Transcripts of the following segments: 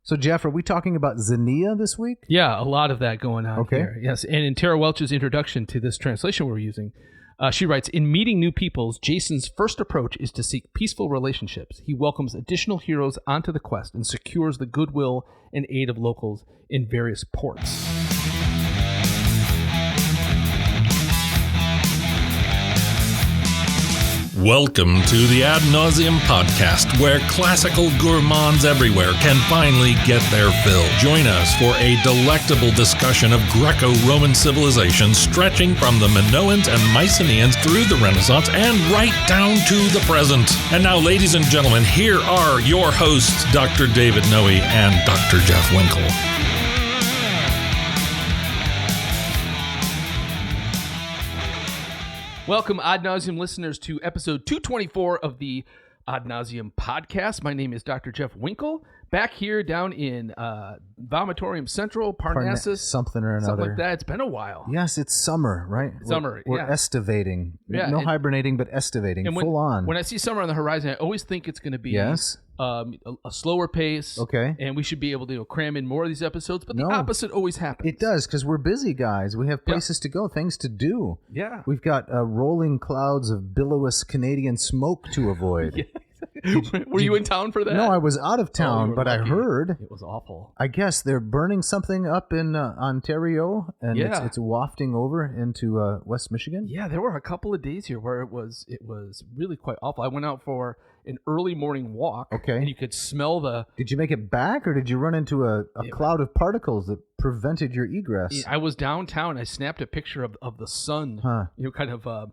So, Jeff, are we talking about Xenia this week? Yeah, a lot of that going on here. Yes, and in Tara Welch's introduction to this translation we're using, she writes, in meeting new peoples, Jason's first approach is to seek peaceful relationships. He welcomes additional heroes onto the quest and secures the goodwill and aid of locals in various ports. Welcome to the Ad Nauseam podcast, where classical gourmands everywhere can finally get their fill. Join us for a delectable discussion of Greco-Roman civilization stretching from the Minoans and Mycenaeans through the Renaissance and right down to the present. And now, ladies and gentlemen, here are your hosts, Dr. David Noe and Dr. Jeff Winkle. Welcome, Ad Nauseam listeners, to episode 224 of the Ad Nauseam podcast. My name is Dr. Jeff Winkle, back here down in Vomitorium Central, Parnassus. Something or another. Something like that. It's been a while. Yes, it's summer, right? Summer, We're yeah. estivating. Yeah, no hibernating, but estivating, and full on. When I see summer on the horizon, I always think it's going to be a slower pace. Okay. And we should be able to cram in more of these episodes, but the opposite always happens. It does, because we're busy guys. We have places to go, things to do. Yeah. We've got rolling clouds of billowous Canadian smoke to avoid. Were you in town for that? No, I was out of town, but lucky. I heard it was awful. I guess they're burning something up in Ontario, and it's wafting over into West Michigan. Yeah, there were a couple of days here where it was really quite awful. I went out for an early morning walk. Okay. And you could smell the... Did you make it back, or did you run into a cloud of particles that prevented your egress? I was downtown. I snapped a picture of the sun, kind of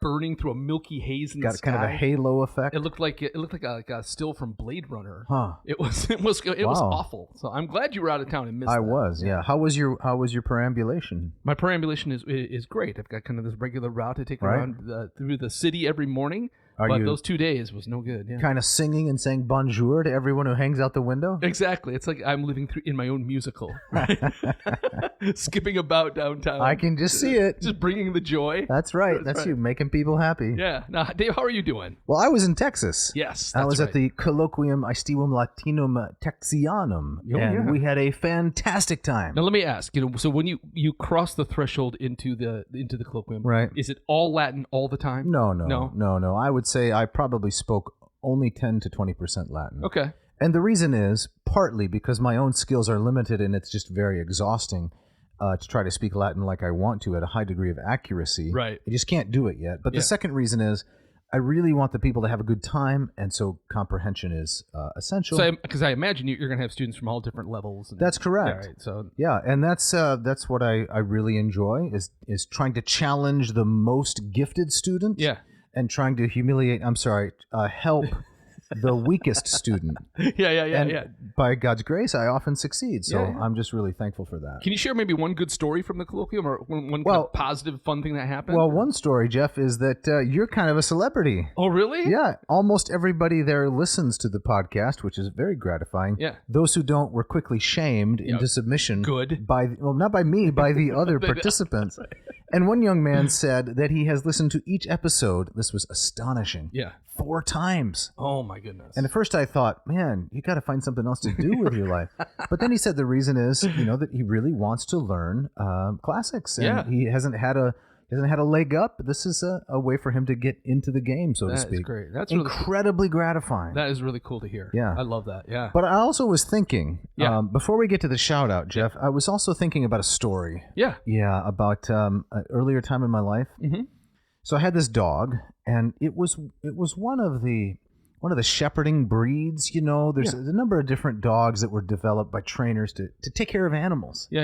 burning through a milky haze in the sky. Got kind of a halo effect. It looked like a still from Blade Runner. Huh. It was awful. So I'm glad you were out of town and missed I was, yeah. How was your perambulation? My perambulation is great. I've got kind of this regular route to take around through the city every morning. But those 2 days was no good. Yeah. Kind of singing and saying bonjour to everyone who hangs out the window? Exactly. It's like I'm living in my own musical. Right? Skipping about downtown. I can just see it. Just bringing the joy. That's right. That's you, making people happy. Yeah. Now, Dave, how are you doing? Well, I was in Texas. Yes, I was at the Colloquium Aestivum Latinum Texianum, and we had a fantastic time. Now, let me ask, so when you cross the threshold into the colloquium, right? Is it all Latin all the time? No. I would say I probably spoke only 10 to 20% Latin. Okay. And the reason is partly because my own skills are limited, and it's just very exhausting to try to speak Latin like I want to at a high degree of accuracy. Right. I just can't do it yet. But the second reason is I really want the people to have a good time, and so comprehension is essential. So, because I imagine you're going to have students from all different levels. That's correct. Right, so and that's what I really enjoy is trying to challenge the most gifted student. Yeah. And trying to help the weakest student. Yeah. By God's grace, I often succeed. So I'm just really thankful for that. Can you share maybe one good story from the colloquium, or one kind of positive, fun thing that happened? Well, one story, Jeff, is that you're kind of a celebrity. Oh, really? Yeah. Almost everybody there listens to the podcast, which is very gratifying. Yeah. Those who don't were quickly shamed into submission. Good. Not by me, by the other participants. Right. And one young man said that he has listened to each episode. This was astonishing. Yeah. 4 times. Oh, my goodness. And at first I thought, man, you got to find something else to do with your life. But then he said the reason is, that he really wants to learn classics. And he hasn't had a leg up. This is a way for him to get into the game, so to speak. That's great. That's incredibly gratifying. That is really cool to hear. Yeah. I love that. Yeah. But I also was thinking, before we get to the shout out, Jeff, I was also thinking about a story. Yeah. Yeah, about an earlier time in my life. Mm-hmm. So I had this dog, and it was one of the shepherding breeds. There's a number of different dogs that were developed by trainers to take care of animals. Yeah.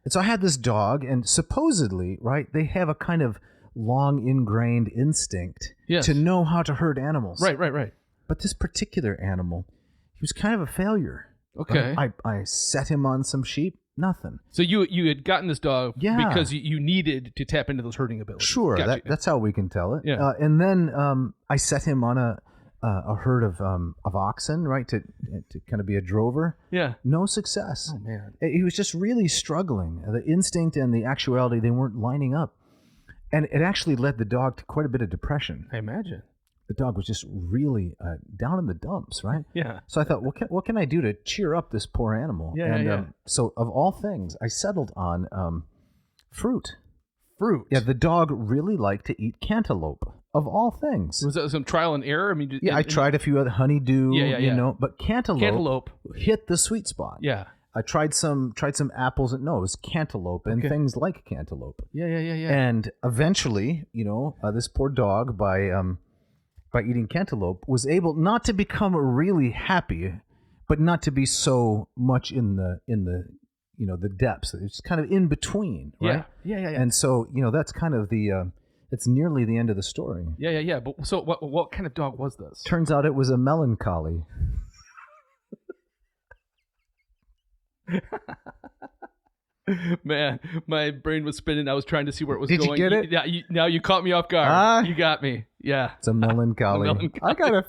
And so I had this dog, and supposedly, right, they have a kind of long ingrained instinct to know how to herd animals. Right. But this particular animal, he was kind of a failure. Okay. I set him on some sheep. Nothing. So you had gotten this dog because you needed to tap into those herding abilities. Sure, gotcha. That's how we can tell it. Yeah. And then I set him on a herd of oxen, right, to kind of be a drover. Yeah. No success. Oh man. He was just really struggling. The instinct and the actuality, they weren't lining up, and it actually led the dog to quite a bit of depression. I imagine. the dog was just really down in the dumps, right? Yeah. So I thought, what can I do to cheer up this poor animal? So of all things, I settled on fruit. Fruit. Yeah, the dog really liked to eat cantaloupe. Of all things. Was that some trial and error? I mean, I tried a few other honeydew, but cantaloupe hit the sweet spot. Yeah. I tried some apples and no, it was cantaloupe and things like cantaloupe. Yeah. And eventually, this poor dog by eating cantaloupe was able not to become really happy, but not to be so much in the the depths. It's kind of in between, right? Yeah. And so, that's kind of it's nearly the end of the story. Yeah. But so what kind of dog was this? Turns out it was a melancholy. Man, my brain was spinning. I was trying to see where it was going. Did you get it? Yeah. Now you caught me off guard. You got me. Yeah. It's a melancholy. I gotta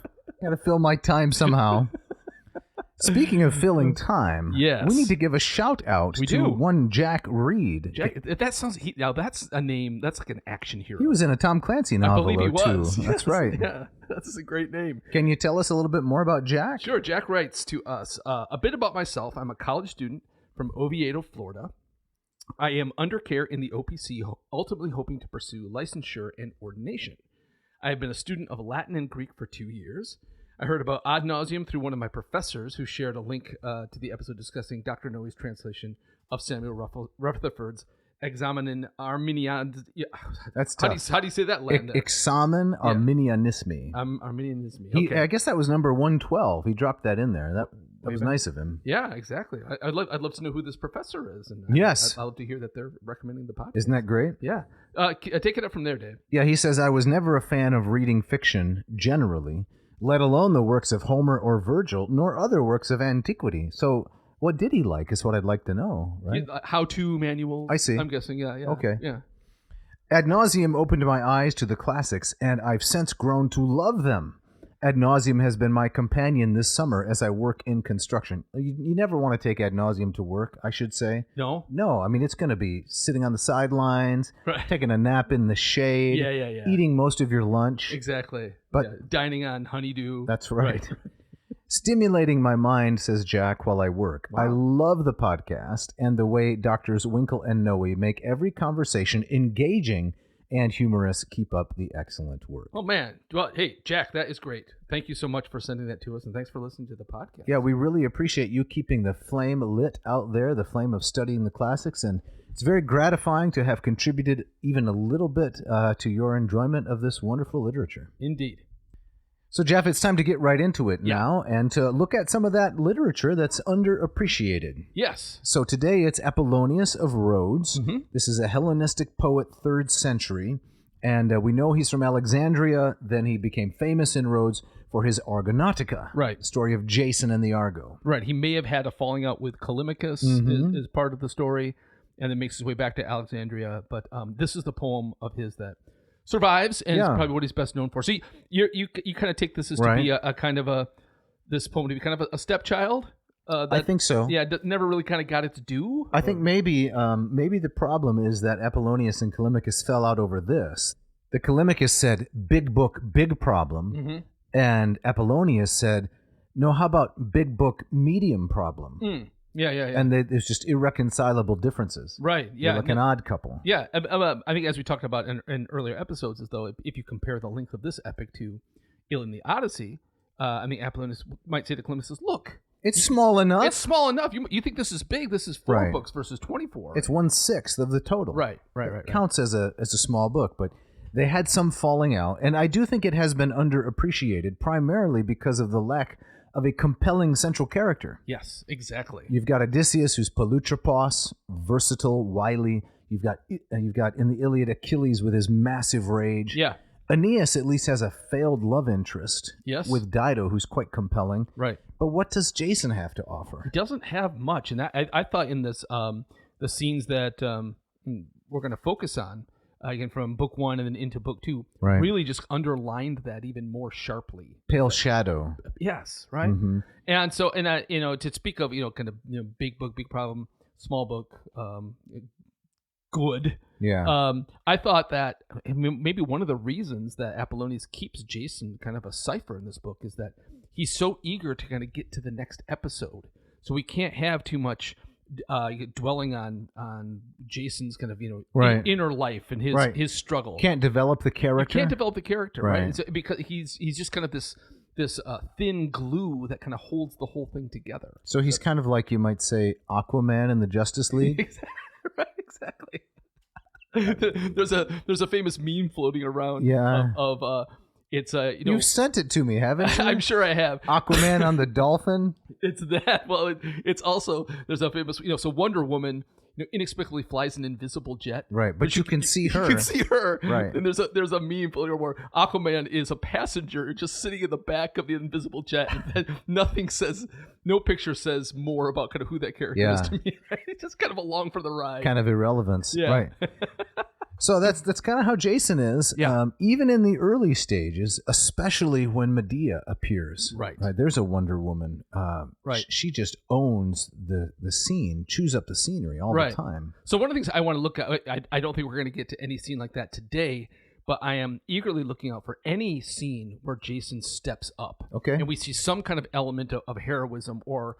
fill my time somehow. Speaking of filling time, we need to give a shout out to one Jack Reed. That sounds. Now that's a name. That's like an action hero. He was in a Tom Clancy novel. I believe he was. Too. That's right. Yeah, that's a great name. Can you tell us a little bit more about Jack? Sure. Jack writes to us a bit about myself. I'm a college student from Oviedo, Florida. I am under care in the OPC, ultimately hoping to pursue licensure and ordination. I have been a student of Latin and Greek for 2 years. I heard about ad nauseam through one of my professors who shared a link to the episode discussing Dr. Noe's translation of Samuel Rutherford's Examen Arminianismi. That's tough. How do you say that, Latin? Examen Arminianismi. Arminianismi. Okay. I guess that was number 112. He dropped that in there. That was nice of him. Yeah, exactly. I'd love to know who this professor is. And yes. I'd love to hear that they're recommending the podcast. Isn't that great? Yeah. Take it up from there, Dave. Yeah, he says, I was never a fan of reading fiction generally, let alone the works of Homer or Virgil, nor other works of antiquity. So what did he like is what I'd like to know, right? How-to manuals. I see. I'm guessing, yeah. Okay. Yeah. Ad nauseam opened my eyes to the classics, and I've since grown to love them. Ad nauseam has been my companion this summer as I work in construction. You never want to take ad nauseam to work, I should say. No? No, I mean, it's going to be sitting on the sidelines, taking a nap in the shade, eating most of your lunch. Exactly. But dining on honeydew. That's right. Stimulating my mind, says Jack, while I work. Wow. I love the podcast and the way Doctors Winkle and Noe make every conversation engaging and humorous. Keep up the excellent work. Oh, man. Well, hey, Jack, that is great. Thank you so much for sending that to us, and thanks for listening to the podcast. Yeah, we really appreciate you keeping the flame lit out there, the flame of studying the classics, and it's very gratifying to have contributed even a little bit to your enjoyment of this wonderful literature. Indeed. So, Jeff, it's time to get right into it now and to look at some of that literature that's underappreciated. Yes. So today it's Apollonius of Rhodes. Mm-hmm. This is a Hellenistic poet, 3rd century. And we know he's from Alexandria. Then he became famous in Rhodes for his Argonautica. Right. The story of Jason and the Argo. Right. He may have had a falling out with Callimachus as part of the story, and then makes his way back to Alexandria. But this is the poem of his that survives, and it's probably what he's best known for. So you kind of take this as to be a kind of this poem to be kind of a stepchild. I think so. Yeah, never really kind of got its due. I think maybe the problem is that Apollonius and Callimachus fell out over this. The Callimachus said, big book, big problem. And Apollonius said, no, how about big book, medium problem? Yeah. And there's just irreconcilable differences. Right, yeah. They're like an odd couple. Yeah, I think as we talked about in earlier episodes, as though if you compare the length of this epic to Iliad and the Odyssey, I mean, Apollonius might say to Callimachus, look, it's small enough. It's small enough. You think this is big? This is 4 books versus 24. It's 1/6 of the total. Right. It counts as a small book, but they had some falling out, and I do think it has been underappreciated, primarily because of the lack of a compelling central character. Yes, exactly. You've got Odysseus, who's Polytropos, versatile, wily. You've got in the Iliad Achilles with his massive rage. Yeah. Aeneas at least has a failed love interest. Yes. With Dido, who's quite compelling. Right. But what does Jason have to offer? He doesn't have much, and I thought in this the scenes that we're going to focus on. Again, from book 1 and then into book 2, really just underlined that even more sharply. Pale shadow. Yes, right. Mm-hmm. And so, to speak of kind of big book, big problem, small book, good. Yeah. I thought that maybe one of the reasons that Apollonius keeps Jason kind of a cipher in this book is that he's so eager to kind of get to the next episode. So we can't have too much dwelling on Jason's kind of inner life and his struggle. Can't develop the character. Right? So, because he's just kind of this thin glue that kind of holds the whole thing together. So he's kind of like, you might say, Aquaman in the Justice League. Exactly. There's a famous meme floating around. Of it's you've sent it to me, haven't you? I'm sure I have. Aquaman on the dolphin. It's that. Well, it's also there's a famous so Wonder Woman inexplicably flies an invisible jet. Right, but you can see her. You can see her. Right. And there's a meme where Aquaman is a passenger just sitting in the back of the invisible jet, and no picture says more about kind of who that character is to me. Right? It's just kind of along for the ride. Kind of irrelevance. Yeah. Right. So that's kind of how Jason is. Yeah. Even in the early stages, especially when Medea appears. Right. There's a Wonder Woman. Right. She just owns the scene, chews up the scenery all the time. So one of the things I want to look at, I don't think we're going to get to any scene like that today, but I am eagerly looking out for any scene where Jason steps up. Okay. And we see some kind of element of heroism or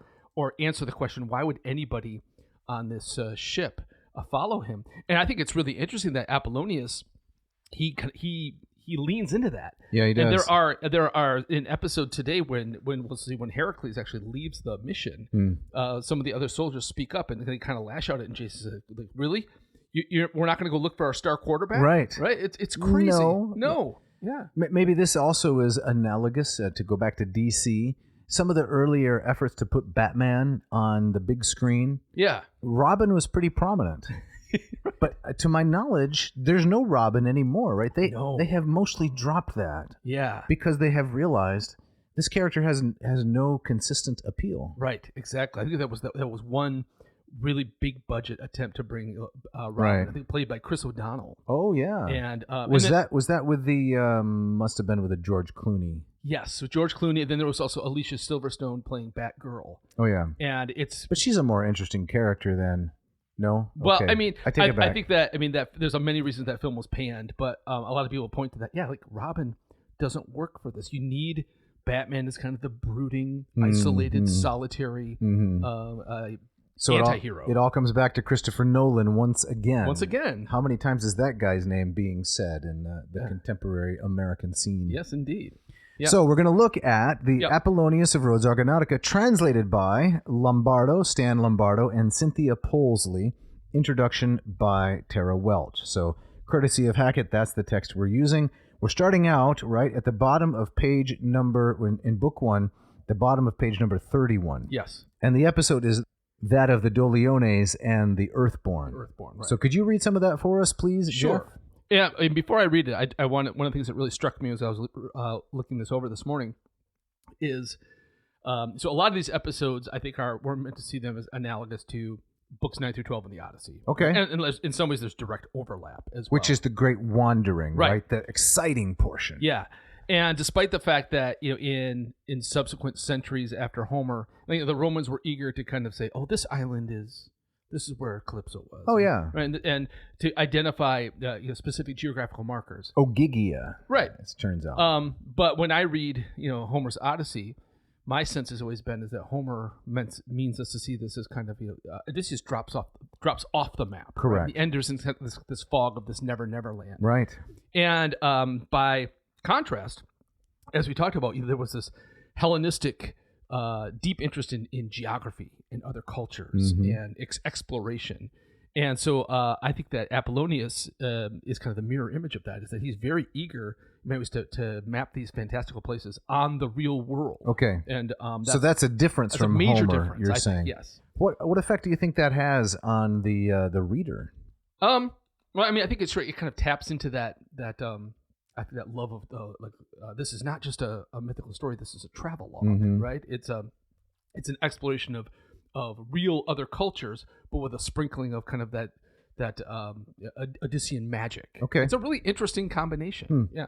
answer the question, why would anybody on this ship follow him? And I think it's really interesting that Apollonius he leans into that. Yeah, he does. And there are an episode today when we'll see when Heracles actually leaves the mission, some of the other soldiers speak up and they kind of lash out at it, and Jason says, like, really? We're not going to go look for our star quarterback? Right. It's crazy. No. Yeah. Maybe this also is analogous to go back to DC. Some of the earlier efforts to put Batman on the big screen. Yeah. Robin was pretty prominent. But to my knowledge, there's no Robin anymore, right? They have mostly dropped that. Yeah. Because they have realized this character has no consistent appeal. Right, exactly. I think that was one really big budget attempt to bring Robin. Right. I think played by Chris O'Donnell. Oh yeah. And was that with the must have been with a George Clooney. Yes, with George Clooney. And then there was also Alicia Silverstone playing Batgirl. Oh yeah. And but she's a more interesting character than. No. Well, okay. I mean, I take it back. I think that there's many reasons that film was panned, but a lot of people point to that. Yeah, like Robin doesn't work for this. You need Batman as kind of the brooding, isolated, solitary anti-hero. It all comes back to Christopher Nolan once again. Once again. How many times is that guy's name being said in the contemporary American scene? Yes, indeed. Yep. So we're going to look at the Apollonius of Rhodes Argonautica, translated by Stan Lombardo, and Cynthia Polsley. Introduction by Tara Welch. So, courtesy of Hackett, that's the text we're using. We're starting out right at the bottom of page number, in book 1, the bottom of page number 31. Yes. And the episode is that of the Doliones and the Earthborn. Right. So could you read some of that for us, please, Sure. Jeff? Yeah, and before I read it, I want one of the things that really struck me as I was looking this over this morning is so a lot of these episodes I think we're meant to see them as analogous to books 9 through 12 in the Odyssey. Okay. And in some ways there's direct overlap as well. Which is the great wandering, right? The exciting portion. Yeah. And despite the fact that in subsequent centuries after Homer, the Romans were eager to kind of say, "Oh, this is where Calypso was." Oh yeah, and to identify specific geographical markers. Ogygia, right? It turns out. But when I read Homer's Odyssey, my sense has always been is that Homer means us to see this as kind of Odysseus drops off the map. Correct. Right? The end is in this fog of this never land. Right. And by contrast, as we talked about, there was this Hellenistic deep interest in geography and other cultures and exploration. And so I think that Apollonius is kind of the mirror image of that, is that he's very eager to map these fantastical places on the real world. Okay. And so that's a difference from a major Homer, difference, you're I saying. think, yes. What effect do you think that has on the reader? Well, I mean, I think it kind of taps into that I think that love of this is not just a mythical story. This is a travelogue, right? It's an exploration of real other cultures, but with a sprinkling of kind of that Odyssean magic. Okay, it's a really interesting combination. Yeah.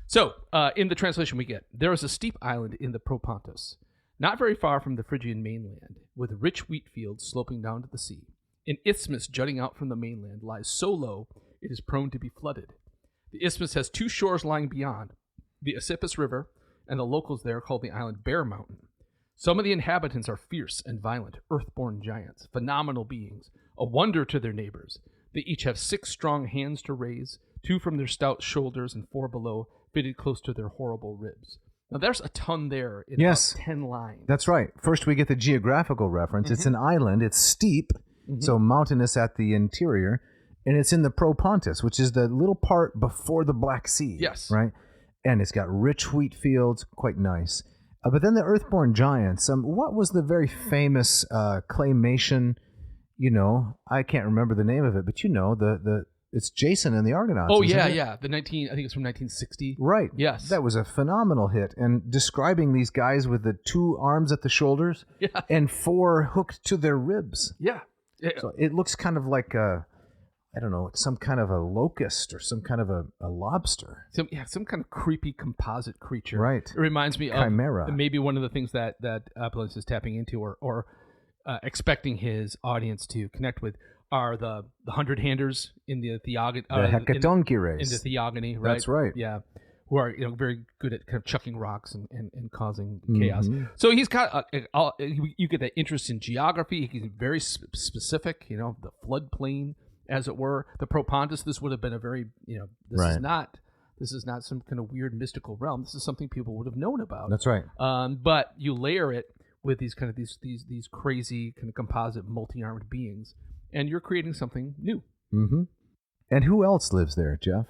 So in the translation we get, there is a steep island in the Propontis, not very far from the Phrygian mainland, with rich wheat fields sloping down to the sea. An isthmus jutting out from the mainland lies so low it is prone to be flooded. The isthmus has 2 shores lying beyond, the Aesopus River, and the locals there call the island Bear Mountain. Some of the inhabitants are fierce and violent, earthborn giants, phenomenal beings, a wonder to their neighbors. They each have 6 strong hands to raise, 2 from their stout shoulders and 4 below, fitted close to their horrible ribs. Now, there's a ton there in about 10 lines. That's right. First, we get the geographical reference. It's an island. It's steep, so mountainous at the interior, and it's in the Propontis, which is the little part before the Black Sea. Yes. Right? And it's got rich wheat fields, quite nice. But then the Earthborn Giants, what was the very famous claymation, I can't remember the name of it, but it's Jason and the Argonauts. Oh, yeah. I think it's from 1960. Right. Yes. That was a phenomenal hit. And describing these guys with the 2 arms at the shoulders and 4 hooked to their ribs. Yeah. So it looks kind of like some kind of a locust or some kind of a lobster. Some kind of creepy composite creature. Right. It reminds me Chimera. of maybe one of the things that Apollonius is tapping into or expecting his audience to connect with are the 100-handers in the Theogony. The Hecatonchi race. In the Theogony, right? That's right. Yeah. Who are very good at kind of chucking rocks and causing chaos. So he's got you get that interest in geography. He's very specific. The floodplain, as it were. The Propontis. This would have been a very This is not some kind of weird mystical realm. This is something people would have known about. That's right. But you layer it with these crazy kind of composite multi-armed beings, and you're creating something new. Mm-hmm. And who else lives there, Jeff?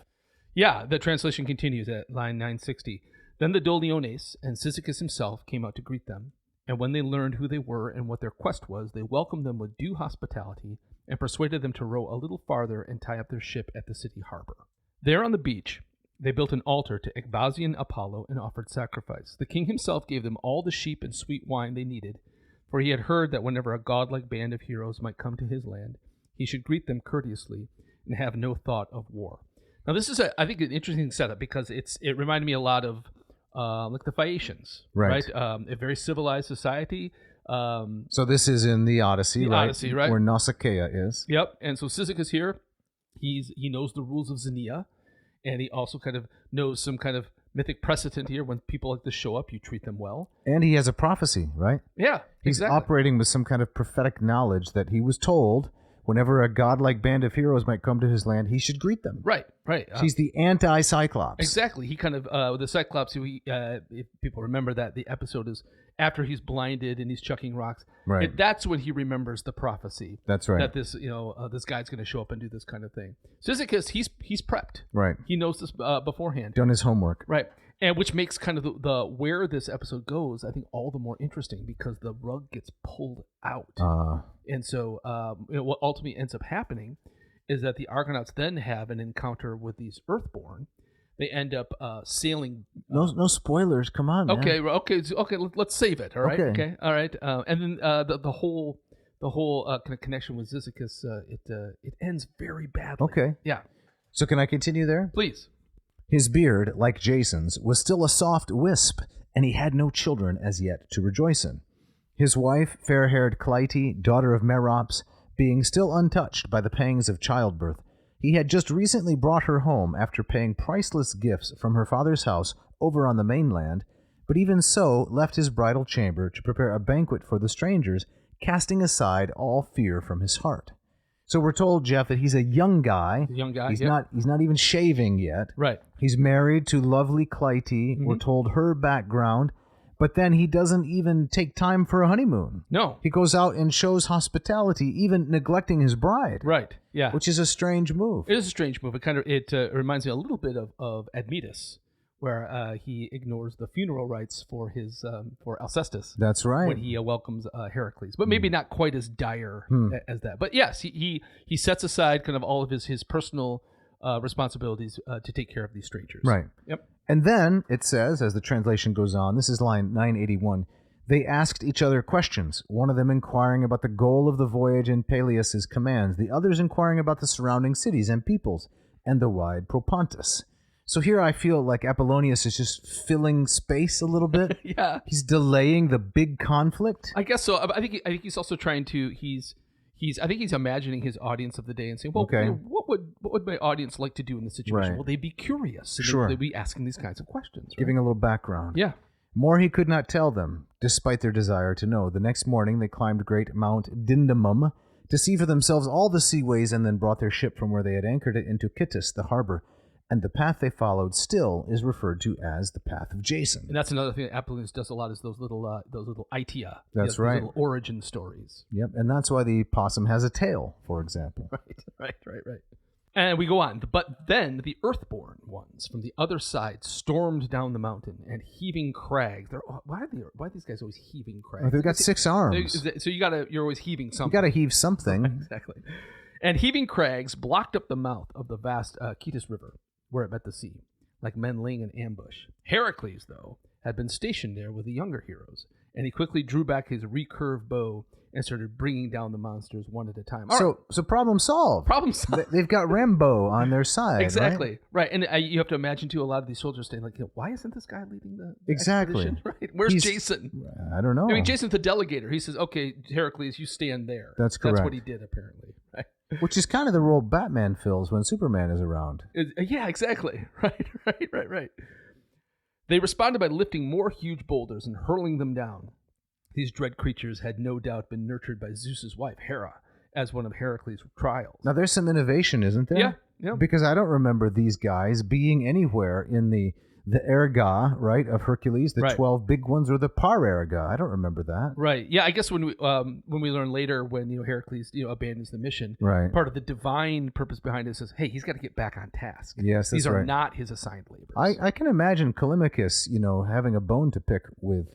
Yeah, the translation continues at line 960. Then the Doliones and Cyzicus himself came out to greet them, and when they learned who they were and what their quest was, they welcomed them with due hospitality and persuaded them to row a little farther and tie up their ship at the city harbor. There on the beach, they built an altar to Ecbasian Apollo and offered sacrifice. The king himself gave them all the sheep and sweet wine they needed, for he had heard that whenever a godlike band of heroes might come to his land, he should greet them courteously and have no thought of war. Now, this is, I think, an interesting setup because it reminded me a lot of like the Phaeacians, right? A very civilized society. So this is in the Odyssey, right? Odyssey, right? Where Nausicaa is. Yep. And so Cyzicus here, he knows the rules of Xenia, and he also kind of knows some kind of mythic precedent here. When people like this show up, you treat them well. And he has a prophecy, right? Yeah, He's operating with some kind of prophetic knowledge that he was told whenever a godlike band of heroes might come to his land, he should greet them. Right. He's the anti-Cyclops. Exactly. He kind of, the Cyclops, if people remember that, the episode is after he's blinded and he's chucking rocks. Right. That's when he remembers the prophecy. That's right. That this, this guy's going to show up and do this kind of thing. Cyzicus, he's prepped. Right. He knows this beforehand. Done his homework. Right. And which makes kind of the where this episode goes, I think, all the more interesting because the rug gets pulled out. And so what ultimately ends up happening is that the Argonauts then have an encounter with these Earthborn. They end up sailing. No spoilers. Come on, man. Okay. Let's save it. All right. Okay. All right. And then the whole kind of connection with Cyzicus, it ends very badly. Okay. Yeah. So can I continue there? Please. His beard, like Jason's, was still a soft wisp, and he had no children as yet to rejoice in. His wife, fair-haired Clytie, daughter of Merops, being still untouched by the pangs of childbirth, he had just recently brought her home after paying priceless gifts from her father's house over on the mainland, but even so left his bridal chamber to prepare a banquet for the strangers, casting aside all fear from his heart. So we're told, Jeff, that he's a young guy. He's not even shaving yet. Right. He's married to lovely Clytie. We're told her background. But then he doesn't even take time for a honeymoon. No. He goes out and shows hospitality, even neglecting his bride. Right. Yeah. Which is a strange move. It is a strange move. It reminds me a little bit of Admetus, where he ignores the funeral rites for Alcestis. That's right. When he welcomes Heracles, but maybe not quite as dire as that. But yes, he sets aside kind of all of his personal responsibilities to take care of these strangers. Right. Yep. And then it says, as the translation goes on, this is line 981, they asked each other questions, one of them inquiring about the goal of the voyage and Peleus' commands, the others inquiring about the surrounding cities and peoples, and the wide Propontis. So here I feel like Apollonius is just filling space a little bit. Yeah. He's delaying the big conflict. I guess so. I think he's also trying to, he's I think he's imagining his audience of the day and saying, well, what would my audience like to do in this situation? Right. Well, they'd be curious. And Sure. they'd be asking these kinds of questions. Right? Giving a little background. Yeah. More he could not tell them, despite their desire to know. The next morning they climbed great Mount Dindymum to see for themselves all the seaways, and then brought their ship from where they had anchored it into Kittis, the harbor. And the path they followed still is referred to as the path of Jason. And that's another thing that Apollonius does a lot, is those little itia. That's right. Little origin stories. Yep, and that's why the possum has a tail, for example. Right. And we go on. But then the earthborn ones from the other side stormed down the mountain, and heaving crags. Why are these guys always heaving crags? Oh, they've got 6 arms. So you're always heaving something. You got to heave something. Exactly. And heaving crags blocked up the mouth of the vast Kittis River, where it met the sea, like men laying in ambush. Heracles, though, had been stationed there with the younger heroes, and he quickly drew back his recurved bow and started bringing down the monsters one at a time. So problem solved. Problem solved. They've got Rambo on their side, exactly. Right. And you have to imagine, too, a lot of these soldiers saying, like, why isn't this guy leading the exactly. expedition? Right. Where's Jason? I don't know. I mean, Jason's the delegator. He says, okay, Heracles, you stand there. That's correct. That's what he did, apparently. Right. Which is kind of the role Batman fills when Superman is around. Yeah, exactly. Right. They responded by lifting more huge boulders and hurling them down. These dread creatures had no doubt been nurtured by Zeus's wife, Hera, as one of Heracles' trials. Now, there's some innovation, isn't there? Yeah. Because I don't remember these guys being anywhere in the erga, right, of Hercules, the 12 big ones, or the par erga. I don't remember that. Right. Yeah, I guess when we learn later, when Heracles abandons the mission, right, part of the divine purpose behind it says, hey, he's got to get back on task. Yes, these are right. not his assigned labors. I can imagine Callimachus, having a bone to pick with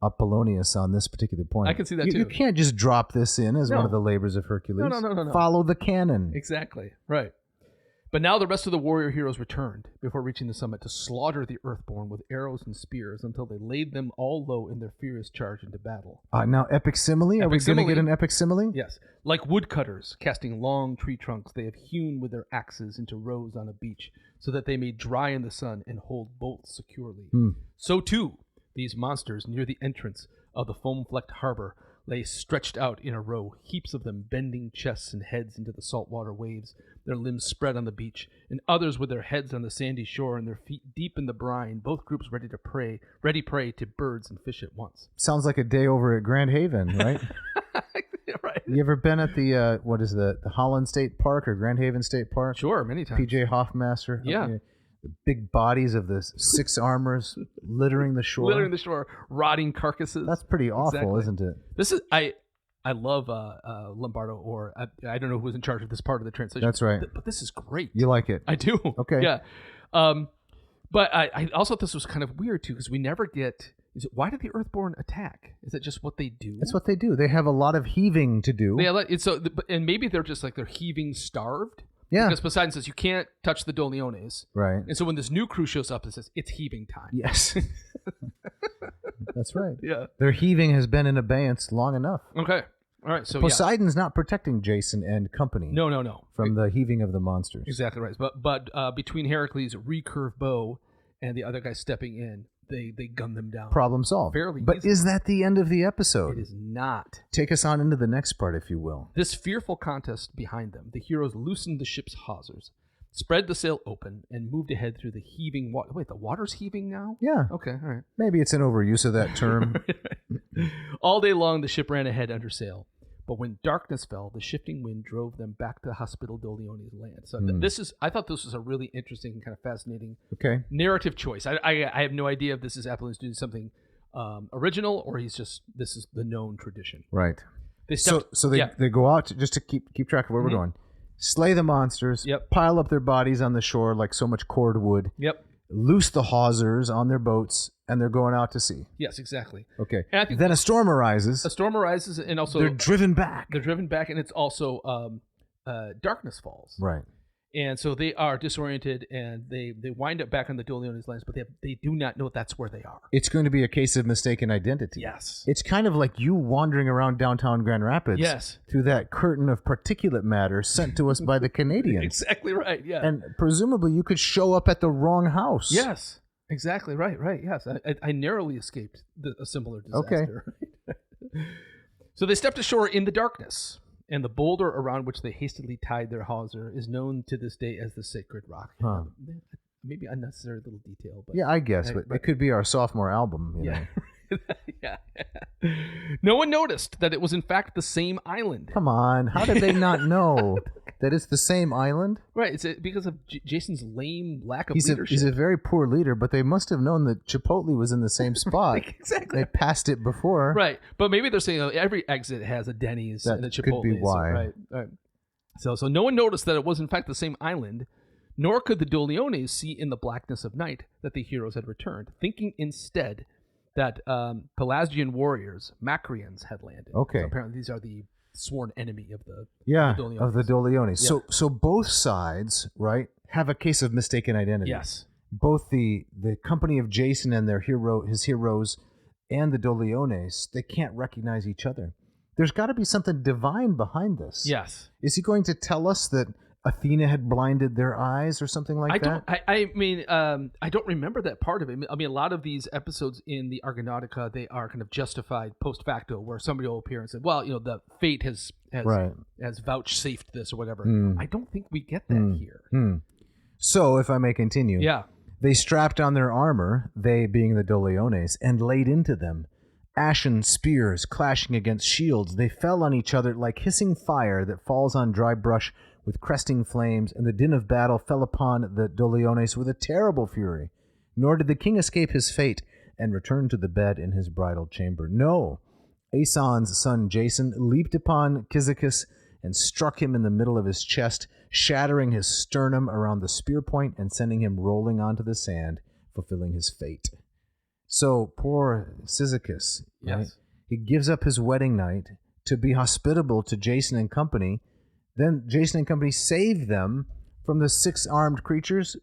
Apollonius on this particular point. I can see that too. You can't just drop this in as one of the labors of Hercules. No. Follow the canon. Exactly. Right. But now the rest of the warrior heroes returned before reaching the summit to slaughter the earthborn with arrows and spears until they laid them all low in their furious charge into battle. Now, epic simile? Are we going to get an epic simile? Yes. Like woodcutters casting long tree trunks, they have hewn with their axes into rows on a beach so that they may dry in the sun and hold bolts securely. So too, these monsters near the entrance of the foam-flecked harbor lay stretched out in a row, heaps of them bending chests and heads into the saltwater waves, their limbs spread on the beach, and others with their heads on the sandy shore and their feet deep in the brine, both groups ready prey to birds and fish at once. Sounds like a day over at Grand Haven, right? Right. You ever been at the, the Holland State Park or Grand Haven State Park? Sure, many times. PJ Hoffmaster. Yeah. The big bodies of the 6 armers littering the shore. Rotting carcasses. That's pretty awful, isn't it? This is I love Lombardo, or I don't know who's in charge of this part of the translation. That's right. But this is great. You like it? I do. Okay. Yeah. But I also thought this was kind of weird too, because we never get. Why did the Earthborn attack? Is that just what they do? That's what they do. They have a lot of heaving to do. Yeah. And maybe they're just like they're heaving starved. Yeah. Because Poseidon says you can't touch the Doliones. Right. And so when this new crew shows up, it says it's heaving time. Yes. That's right. Yeah. Their heaving has been in abeyance long enough. Okay. All right. So Poseidon's not protecting Jason and company. No. From the heaving of the monsters. Exactly right. But between Heracles' recurved bow and the other guy stepping in, they gun them down. Problem solved. Fairly But easily. Is that the end of the episode? It is not. Take us on into the next part, if you will. This fearful contest behind them, the heroes loosened the ship's hawsers, spread the sail open, and moved ahead through the heaving water. Wait, the water's heaving now? Yeah. Okay, all right. Maybe it's an overuse of that term. All day long, the ship ran ahead under sail. But when darkness fell, the shifting wind drove them back to hospitable Doliones land. So I thought this was a really interesting and kind of fascinating narrative choice. I have no idea if this is Apollonius doing something original or this is the known tradition. Right. They go out just to keep track of where we're going. Slay the monsters. Yep. Pile up their bodies on the shore like so much cordwood. Yep. Loose the hawsers on their boats, and they're going out to sea. Yes, exactly. Okay. Then a storm arises. And also they're driven back. And it's also darkness falls. Right. And so they are disoriented, and they wind up back on the Doliones lands, but they do not know that's where they are. It's going to be a case of mistaken identity. Yes. It's kind of like you wandering around downtown Grand Rapids. Yes. Through that curtain of particulate matter sent to us by the Canadians. Exactly right. Yeah. And presumably you could show up at the wrong house. Yes. Exactly right. Yes. I narrowly escaped a similar disaster. Okay. So they stepped ashore in the darkness. and the boulder around which they hastily tied their hawser is known to this day as the Sacred Rock. Huh. Maybe unnecessary little detail, but yeah, I guess, but it could be our sophomore album. You know? Yeah. No one noticed that it was in fact the same island. Come on, how did they not know that it's the same island? Right, it's because of Jason's lame lack of leadership. He's a very poor leader, but they must have known that Chipotle was in the same spot. Exactly. They passed it before. Right, but maybe they're saying every exit has a Denny's and a Chipotle. Could be why. Right. So no one noticed that it was in fact the same island, nor could the Doliones see in the blackness of night that the heroes had returned, thinking instead that Pelasgian warriors, Macrians, had landed. Okay. So apparently these are the sworn enemy of the Doliones. Of the Doliones. Yeah. So both sides, right, have a case of mistaken identity. Yes. Both the company of Jason and his heroes and the Doliones, they can't recognize each other. There's got to be something divine behind this. Yes. Is he going to tell us that Athena had blinded their eyes or something like that? I don't remember that part of it. I mean, a lot of these episodes in the Argonautica, they are kind of justified post facto, where somebody will appear and say, well, the fate has vouchsafed this or whatever. I don't think we get that here. So, if I may continue. Yeah. They strapped on their armor, they being the Doliones, and laid into them. Ashen spears clashing against shields, they fell on each other like hissing fire that falls on dry brush with cresting flames, and the din of battle fell upon the Doliones with a terrible fury. Nor did the king escape his fate and return to the bed in his bridal chamber. No, Aeson's son Jason leaped upon Cyzicus and struck him in the middle of his chest, shattering his sternum around the spear point and sending him rolling onto the sand, fulfilling his fate. So poor Cyzicus, yes. Right? He gives up his wedding night to be hospitable to Jason and company. Then Jason and company save them from the 6-armed creatures,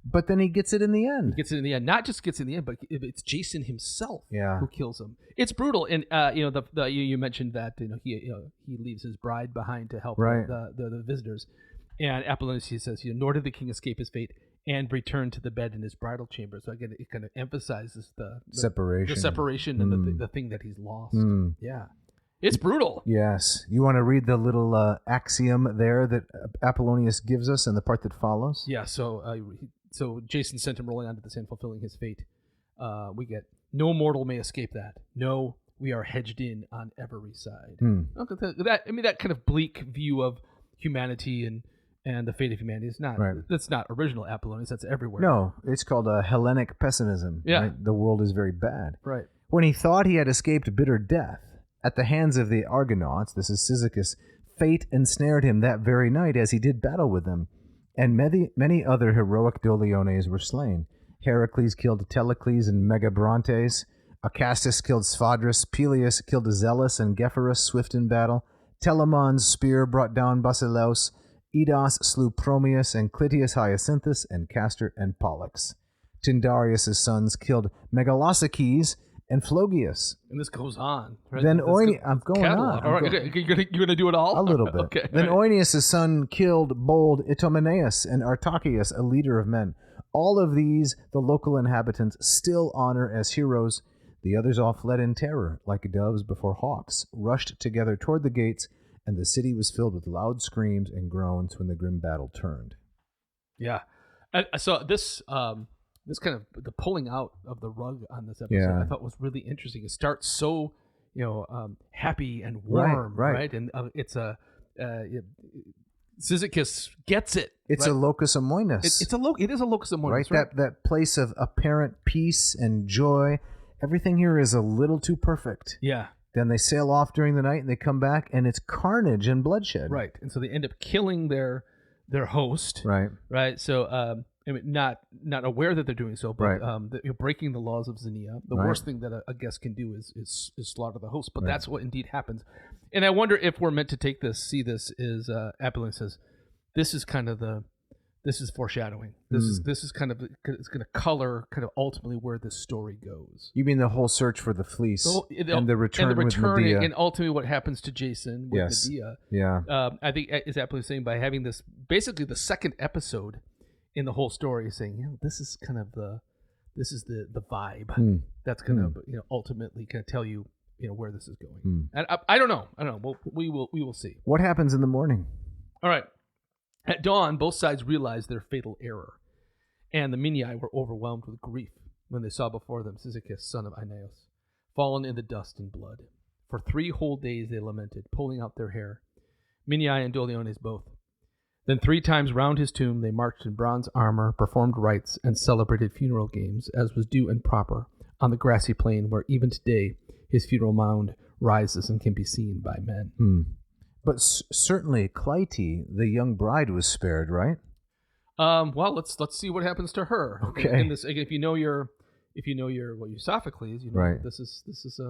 but then he gets it in the end. He gets it in the end. Not just gets it in the end, but it's Jason himself who kills him. It's brutal. And you mentioned that he leaves his bride behind to help the visitors. And Apollonius says, nor did the king escape his fate and return to the bed in his bridal chamber. So again, it kind of emphasizes the separation and the thing that he's lost. Yeah. It's brutal. Yes. You want to read the little axiom there that Apollonius gives us and the part that follows? Yeah. So Jason sent him rolling onto the sand, fulfilling his fate. We get, no mortal may escape that. No, we are hedged in on every side. That kind of bleak view of humanity and the fate of humanity is not. Right. That's not original Apollonius. That's everywhere. No, it's called a Hellenic pessimism. Yeah. Right? The world is very bad. Right. When he thought he had escaped bitter death at the hands of the Argonauts, this is Cyzicus, fate ensnared him that very night as he did battle with them, and many other heroic Doliones were slain. Heracles killed Telecles and Megabrontes, Acastus killed Sphodris, Peleus killed Zelus and Gephorus swift in battle, Telamon's spear brought down Basileus, Idas slew Promeus and Clytius Hyacinthus and Castor and Pollux. Tyndareus' sons killed Megalosyches and Phlogius. And this goes on. Right? Then I'm going on. All right, you're going to do it all? A little bit. Okay. Then Aeneas' son killed bold Itomeneus and Artachius, a leader of men. All of these the local inhabitants still honor as heroes. The others all fled in terror, like doves before hawks, rushed together toward the gates, and the city was filled with loud screams and groans when the grim battle turned. Yeah. So this kind of the pulling out of the rug on this episode, I thought was really interesting. It starts so, happy and warm, right? And it's Cyzicus gets it. It's a locus amoenus. It is a locus amoenus, right? That place of apparent peace and joy. Everything here is a little too perfect. Yeah. Then they sail off during the night and they come back and it's carnage and bloodshed. Right. And so they end up killing their host. Right. Right. So not aware that they're doing so, but breaking the laws of Xenia. The worst thing that a guest can do is slaughter the host. But that's what indeed happens. And I wonder if we're meant to see this as Apollonius says, this is foreshadowing. This is kind of, it's going to color kind of ultimately where this story goes. You mean the whole search for the fleece and the return with Medea. And ultimately what happens to Jason with Medea. Yeah. I think, as Apollonius saying, by having this, basically the second episode in the whole story is saying, this is kind of the vibe that's going to ultimately kind of tell you where this is going. And I don't know. We will see. What happens in the morning? All right. At dawn, both sides realized their fatal error, and the Minii were overwhelmed with grief when they saw before them Cyzicus, son of Aeneas, fallen in the dust and blood. For 3 whole days they lamented, pulling out their hair, Minii and Doliones both. Then 3 times round his tomb they marched in bronze armor, performed rites, and celebrated funeral games, as was due and proper, on the grassy plain where even today his funeral mound rises and can be seen by men. But certainly Clytie, the young bride, was spared, right? Well, let's see what happens to her. Okay. In this, if you know your Sophocles, right. This is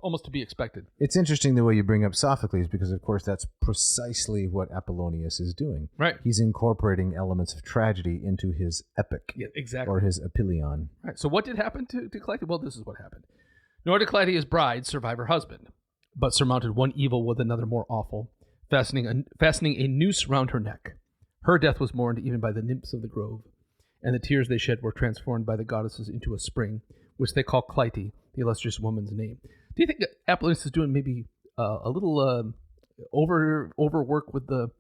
almost to be expected. It's interesting the way you bring up Sophocles, because of course that's precisely what Apollonius is doing. Right. He's incorporating elements of tragedy into his epic. Yeah, exactly. Or his Apollyon. Right. So what did happen to Clytie? Well, this is what happened. Nor did Clytie's bride survive her husband, but surmounted one evil with another more awful, fastening a noose round her neck. Her death was mourned even by the nymphs of the grove, and the tears they shed were transformed by the goddesses into a spring, which they call Clytie, the illustrious woman's name. Do you think that Apollonius is doing maybe a little overwork with the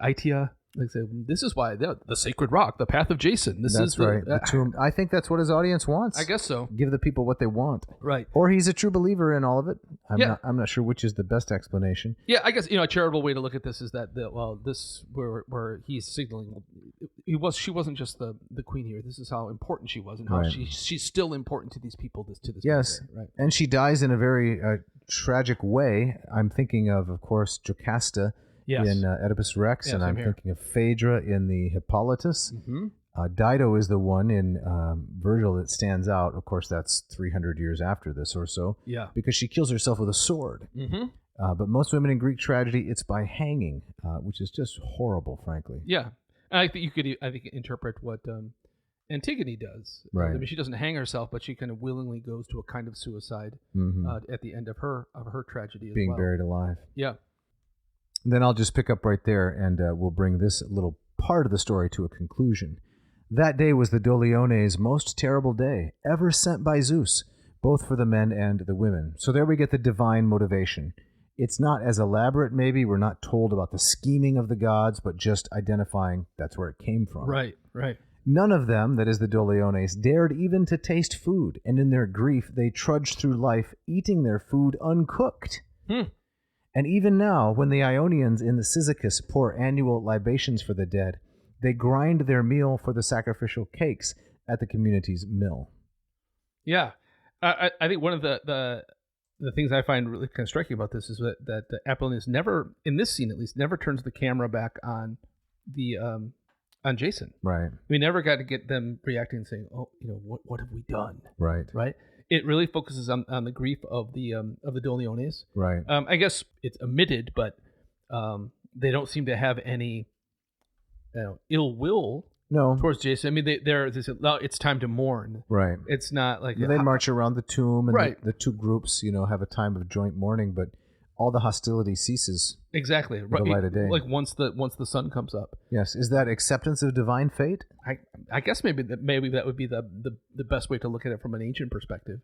Itia? Like I say, this is why the sacred rock, the path of Jason. That's right. The tomb. I think that's what his audience wants. I guess so. Give the people what they want. Right. Or he's a true believer in all of it. I'm not sure which is the best explanation. Yeah, I guess a charitable way to look at this is that this where he's signaling she wasn't just the queen here. This is how important she was and how she's still important to these people to this yes. day, right. And she dies in a very tragic way. I'm thinking of course, Jocasta. Yes. In Oedipus Rex, and I'm thinking of Phaedra in the Hippolytus. Dido is the one in Virgil that stands out. Of course, that's 300 years after this or so. Yeah. Because she kills herself with a sword. But most women in Greek tragedy, it's by hanging, which is just horrible, frankly. Yeah. And I think you could interpret what Antigone does. Right. I mean, she doesn't hang herself, but she kind of willingly goes to a kind of suicide at the end of her tragedy as well. Being buried alive. Yeah. Then I'll just pick up right there, and we'll bring this little part of the story to a conclusion. That day was the Doliones' most terrible day ever sent by Zeus, both for the men and the women. So there we get the divine motivation. It's not as elaborate, maybe. We're not told about the scheming of the gods, but just identifying that's where it came from. Right, right. None of them, that is the Doliones, dared even to taste food, and in their grief they trudged through life, eating their food uncooked. And even now, when the Ionians in the Cyzicus pour annual libations for the dead, they grind their meal for the sacrificial cakes at the community's mill. Yeah. I think one of the things I find really kind of striking about this is that Apollonius never, in this scene at least, never turns the camera back on on Jason. Right. We never got to get them reacting and saying, "Oh, what have we done?" Right. Right. It really focuses on the grief of the Doliones. Right. I guess it's omitted, but they don't seem to have any ill will towards Jason. I mean, they said, "No, it's time to mourn." Right. It's not like they march around the tomb, and right. the two groups, have a time of joint mourning, but all the hostility ceases. Exactly. With the light of day. Like once the sun comes up. Yes. Is that acceptance of divine fate? I guess maybe that would be the best way to look at it from an ancient perspective.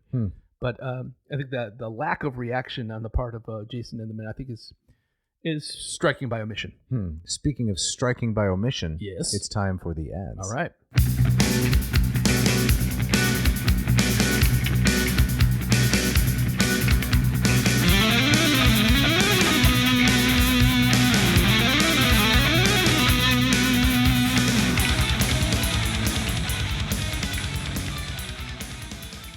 But I think that the lack of reaction on the part of Jason and the men, I think is striking by omission. Speaking of striking by omission, yes, it's time for the ads. All right.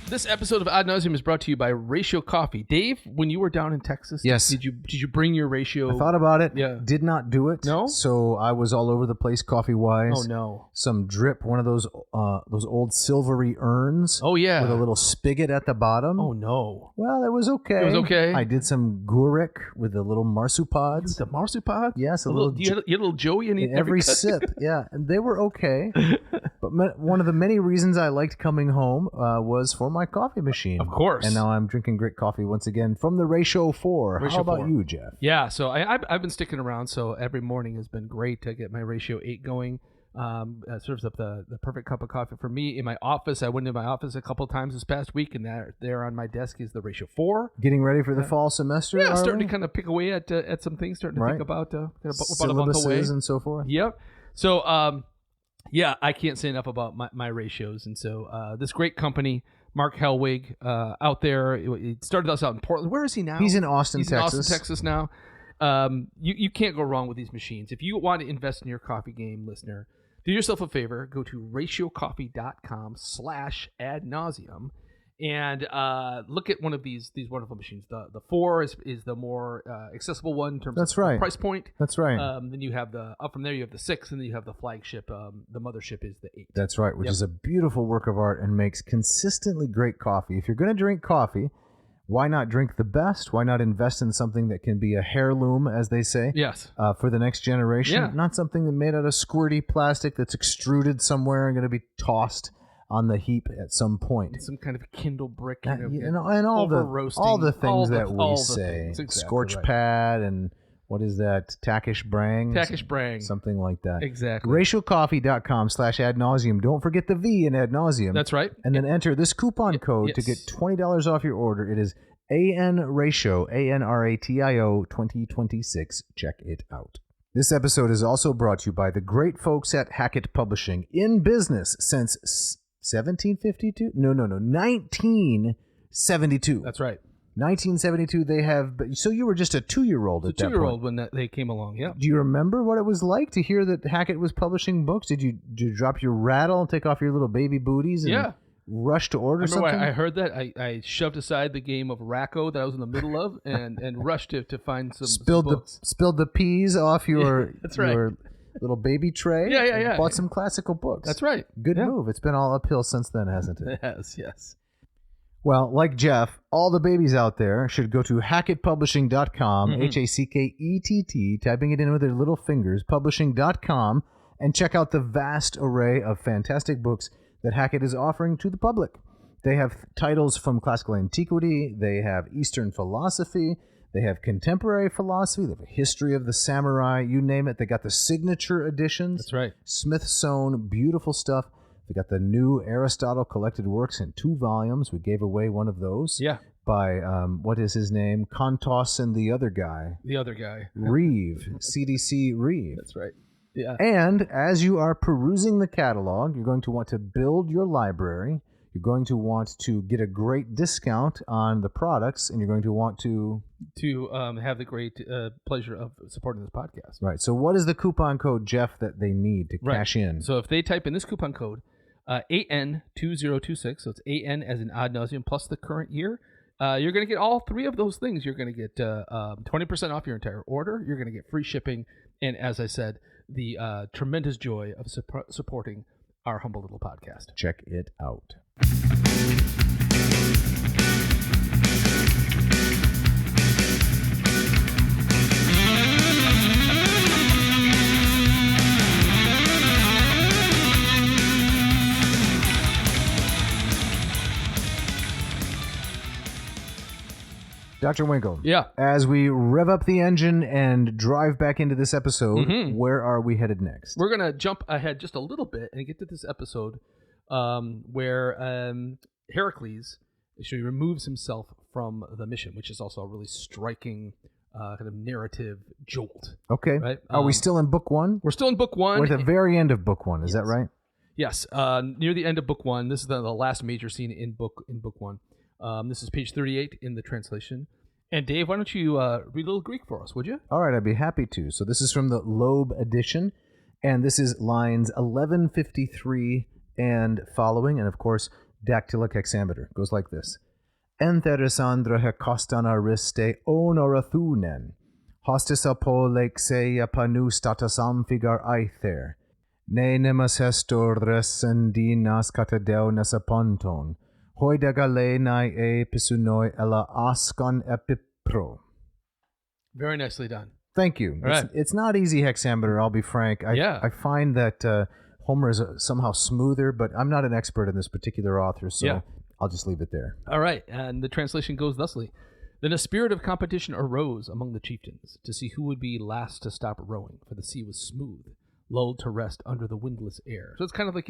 This episode of Ad Nauseam is brought to you by Ratio Coffee. Dave, when you were down in Texas, yes, did you bring your Ratio? I thought about it. Yeah. Did not do it. No. So I was all over the place coffee-wise. Oh no. Some drip, one of those old silvery urns. Oh yeah. With a little spigot at the bottom. Oh no. Well, it was okay. It was okay. I did some gurek with the little marsupods. The marsupod? Yes, you had a little Joey in every sip. Yeah, and they were okay. But one of the many reasons I liked coming home was for my coffee machine. Of course. And now I'm drinking great coffee once again from the Ratio 4. How about you, Jeff? Yeah, so I've been sticking around, so every morning has been great to get my Ratio 8 going. Serves up the perfect cup of coffee for me. In my office, I went into my office a couple times this past week, and there on my desk is the ratio 4. Getting ready for the fall semester. Yeah, starting to kind of pick away at some things, starting to think about about a month away and so forth. Yep. So I can't say enough about my ratios, and so this great company, Mark Helwig, out there. He started us out in Portland. Where is he now? He's in Austin, Texas. In Austin, Texas now. You can't go wrong with these machines. If you want to invest in your coffee game, listener, do yourself a favor. Go to ratiocoffee.com/ad nauseum and look at one of these wonderful machines. The 4 is the more accessible one in terms of price point. That's right. Then you have up from there you have the 6, and then you have the flagship. The mothership is the 8. That's right, which is a beautiful work of art and makes consistently great coffee. If you're going to drink coffee, why not drink the best? Why not invest in something that can be a heirloom, as they say? Yes. For the next generation. Yeah. Not something that made out of squirty plastic that's extruded somewhere and going to be tossed on the heap at some point. Some kind of Kindle brick. And all the things that we say. Exactly Scorch pad and what is that? Takish brang? Takish brang. Something like that. Exactly. Ratiocoffee.com/ad nauseum. Don't forget the V in ad nauseum. That's right. And then enter this coupon code to get $20 off your order. It is ANRatio, ANRATIO 2026. Check it out. This episode is also brought to you by the great folks at Hackett Publishing. In business since 1752? No, 1972. That's right. 1972, they have. So you were just a 2-year-old at that point. 2-year-old when they came along. Yeah. Do you remember what it was like to hear that Hackett was publishing books? Did you drop your rattle and take off your little baby booties and rush to order something? I heard that. I shoved aside the game of Racco that I was in the middle of and rushed to find some books. Spilled the peas off your That's right. your little baby tray. Yeah. Bought some classical books. That's right. Good move. It's been all uphill since then, hasn't it? Yes. Well, like Jeff, all the babies out there should go to hackettpublishing.com, HACKETT, typing it in with their little fingers, publishing.com, and check out the vast array of fantastic books that Hackett is offering to the public. They have titles from classical antiquity, they have Eastern philosophy, they have contemporary philosophy, they have a history of the samurai, you name it. They got the signature editions. That's right. Smith-sewn, beautiful stuff. They got the new Aristotle collected works in 2 volumes. We gave away one of those. Yeah. By, what is his name? Kontos and the other guy. Reeve. CDC Reeve. That's right. Yeah. And as you are perusing the catalog, you're going to want to build your library. You're going to want to get a great discount on the products, and you're going to want to have the great pleasure of supporting this podcast. Right. So what is the coupon code, Jeff, that they need to cash in? So if they type in this coupon code, AN2026, so it's AN as in ad nauseum plus the current year, you're going to get all 3 of those things. You're going to get 20% off your entire order. You're going to get free shipping. And as I said, the tremendous joy of supporting our humble little podcast. Check it out. Dr. Winkle. Yeah. As we rev up the engine and drive back into this episode, where are we headed next? We're going to jump ahead just a little bit and get to this episode where Heracles actually removes himself from the mission, which is also a really striking kind of narrative jolt. Okay. Right? Are we still in book 1? We're still in book 1. We're at the very end of book 1. Is that right? Yes. Near the end of book 1. This is the last major scene in book 1. This is page 38 in the translation. And Dave, why don't you read a little Greek for us, would you? All right, I'd be happy to. So this is from the Loeb edition, and this is lines 1153 and following, and of course, dactylic hexameter. It goes like this. Entheresandra hekostan ariste onorathunen, hostis apolexeia panu statasam figar aether, ne nemas hestor resendinas katadeunas aponton, hoi dagalenai e pisunoi ella ascon epipro. Very nicely done. Thank you. It's not easy hexameter, I'll be frank. I find that Homer is somehow smoother, but I'm not an expert in this particular author, so I'll just leave it there. All right, and the translation goes thusly. Then a spirit of competition arose among the chieftains to see who would be last to stop rowing, for the sea was smooth, lulled to rest under the windless air. So it's kind of like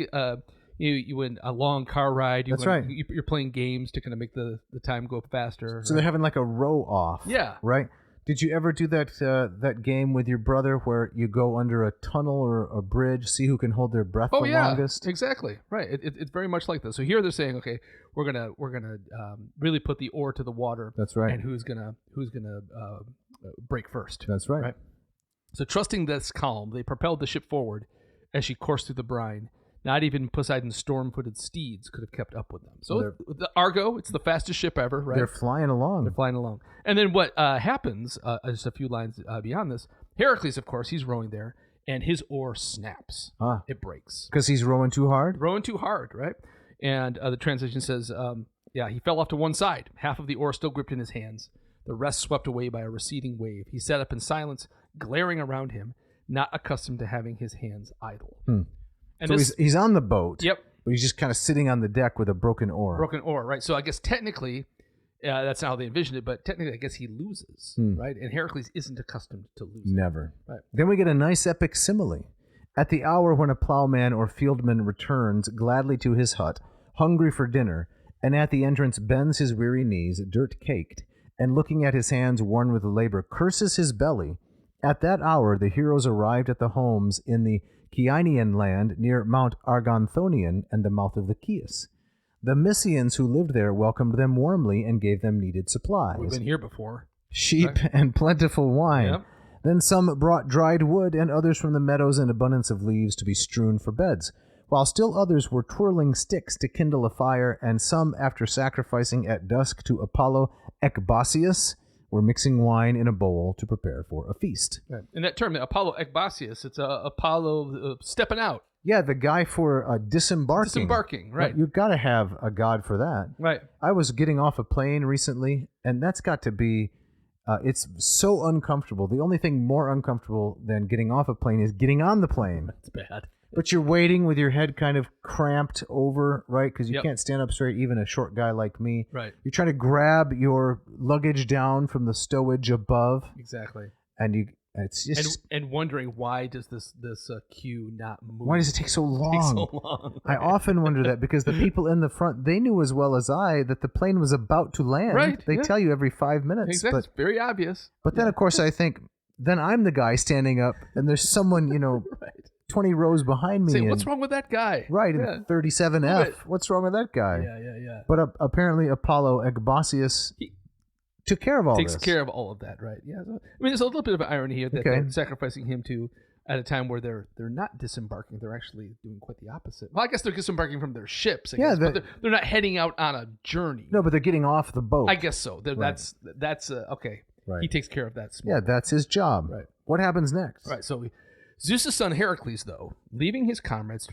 you went a long car ride. That's right. You're playing games to kind of make the time go faster. So they're having like a row off. Yeah. Right? Did you ever do that game with your brother where you go under a tunnel or a bridge, see who can hold their breath the longest? Exactly. Right. It's very much like this. So here they're saying, okay, we're gonna really put the oar to the water. That's right. And who's gonna break first? That's right. So trusting this calm, they propelled the ship forward as she coursed through the brine. Not even Poseidon's storm-footed steeds could have kept up with them. So the Argo, it's the fastest ship ever, right? They're flying along. And then what happens, just a few lines beyond this, Heracles, of course, he's rowing there, and his oar snaps. It breaks. Because he's rowing too hard? Rowing too hard, right? And the translation says, he fell off to one side. Half of the oar still gripped in his hands. The rest swept away by a receding wave. He sat up in silence, glaring around him, not accustomed to having his hands idle. And so he's on the boat. Yep. But he's just kind of sitting on the deck with a broken oar. Right. So I guess technically, that's not how they envisioned it, but technically I guess he loses, right? And Heracles isn't accustomed to losing. Never. Right. Then we get a nice epic simile. At the hour when a plowman or fieldman returns gladly to his hut, hungry for dinner, and at the entrance bends his weary knees, dirt-caked, and looking at his hands worn with labor, curses his belly. At that hour the heroes arrived at the homes in the Chiainian land near Mount Argonautica and the mouth of the Chius. The Mysians who lived there welcomed them warmly and gave them needed supplies. We've been here before. Sheep and plentiful wine. Yep. Then some brought dried wood and others from the meadows an abundance of leaves to be strewn for beds, while still others were twirling sticks to kindle a fire, and some, after sacrificing at dusk to Apollo Ecbasius, were mixing wine in a bowl to prepare for a feast. Right. And that term, Apollo Ecbasius, it's Apollo stepping out. Yeah, the guy for disembarking. Disembarking, right. You've got to have a god for that. Right. I was getting off a plane recently, and that's got to be, it's so uncomfortable. The only thing more uncomfortable than getting off a plane is getting on the plane. That's bad. But you're waiting with your head kind of cramped over, right? Because you can't stand up straight, even a short guy like me. Right. You're trying to grab your luggage down from the stowage above. Exactly. And it's just... And wondering, why does this queue not move? Why does it take so long? I often wonder that, because the people in the front, they knew as well as I that the plane was about to land. Right. They tell you every 5 minutes. Exactly. It's very obvious. But then, of course, I think, then I'm the guy standing up, and there's someone, right. 20 rows behind me. Say, what's wrong with that guy? Right, in 37F. What's wrong with that guy? Yeah. But apparently Apollo Ecbasius took care of all this. Takes care of all of that, right? Yeah. So, I mean, there's a little bit of irony here that they're sacrificing him to at a time where they're not disembarking. They're actually doing quite the opposite. Well, I guess they're disembarking from their ships. I guess, but they're not heading out on a journey. No, but they're getting off the boat. I guess so. That's okay. Right. He takes care of that. Yeah, that's his job. Right. What happens next? Right. So Zeus' son Heracles, though, leaving his comrades to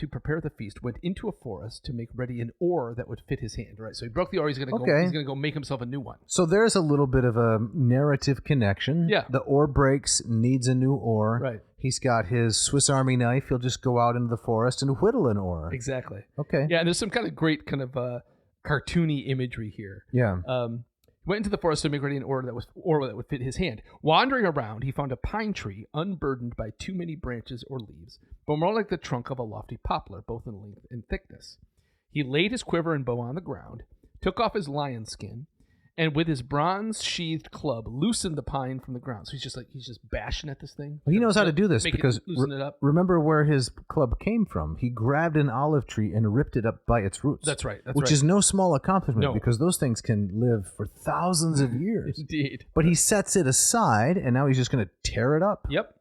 prepare the feast, went into a forest to make ready an oar that would fit his hand. Right. So he broke the oar. He's going to go make himself a new one. So there's a little bit of a narrative connection. Yeah. The oar breaks, needs a new oar. Right. He's got his Swiss Army knife. He'll just go out into the forest and whittle an oar. Exactly. Okay. Yeah, and there's some kind of great kind of cartoony imagery here. Yeah. Went into the forest to make ready an oar that would fit his hand. Wandering around, he found a pine tree unburdened by too many branches or leaves, but more like the trunk of a lofty poplar, both in length and thickness. He laid his quiver and bow on the ground, took off his lion skin, and with his bronze-sheathed club loosened the pine from the ground. So he's just bashing at this thing. Well, he knows how to do this because loosen it up. Remember where his club came from. He grabbed an olive tree and ripped it up by its roots. That's right. Which is no small accomplishment because those things can live for thousands of years. Indeed. But he sets it aside, and now he's just going to tear it up. Yep.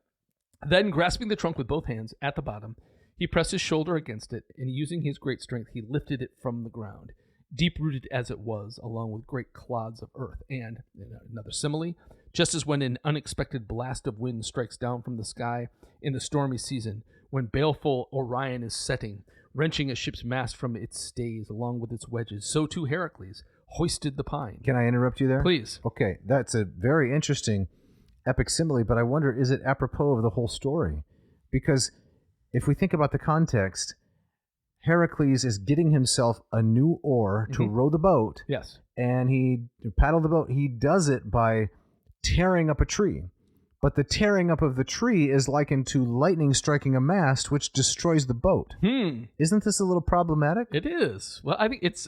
Then, grasping the trunk with both hands at the bottom, he pressed his shoulder against it, and using his great strength, he lifted it from the ground, deep-rooted as it was, along with great clods of earth. And, another simile, just as when an unexpected blast of wind strikes down from the sky in the stormy season, when baleful Orion is setting, wrenching a ship's mast from its stays along with its wedges, so too Heracles hoisted the pine. Can I interrupt you there? Please. Okay, that's a very interesting epic simile, but I wonder, is it apropos of the whole story? Because if we think about the context, Heracles is getting himself a new oar to row the boat. Yes. And he paddle the boat. He does it by tearing up a tree. but the tearing up of the tree is likened to lightning striking a mast, which destroys the boat. Isn't this a little problematic? It is. Well, I think it's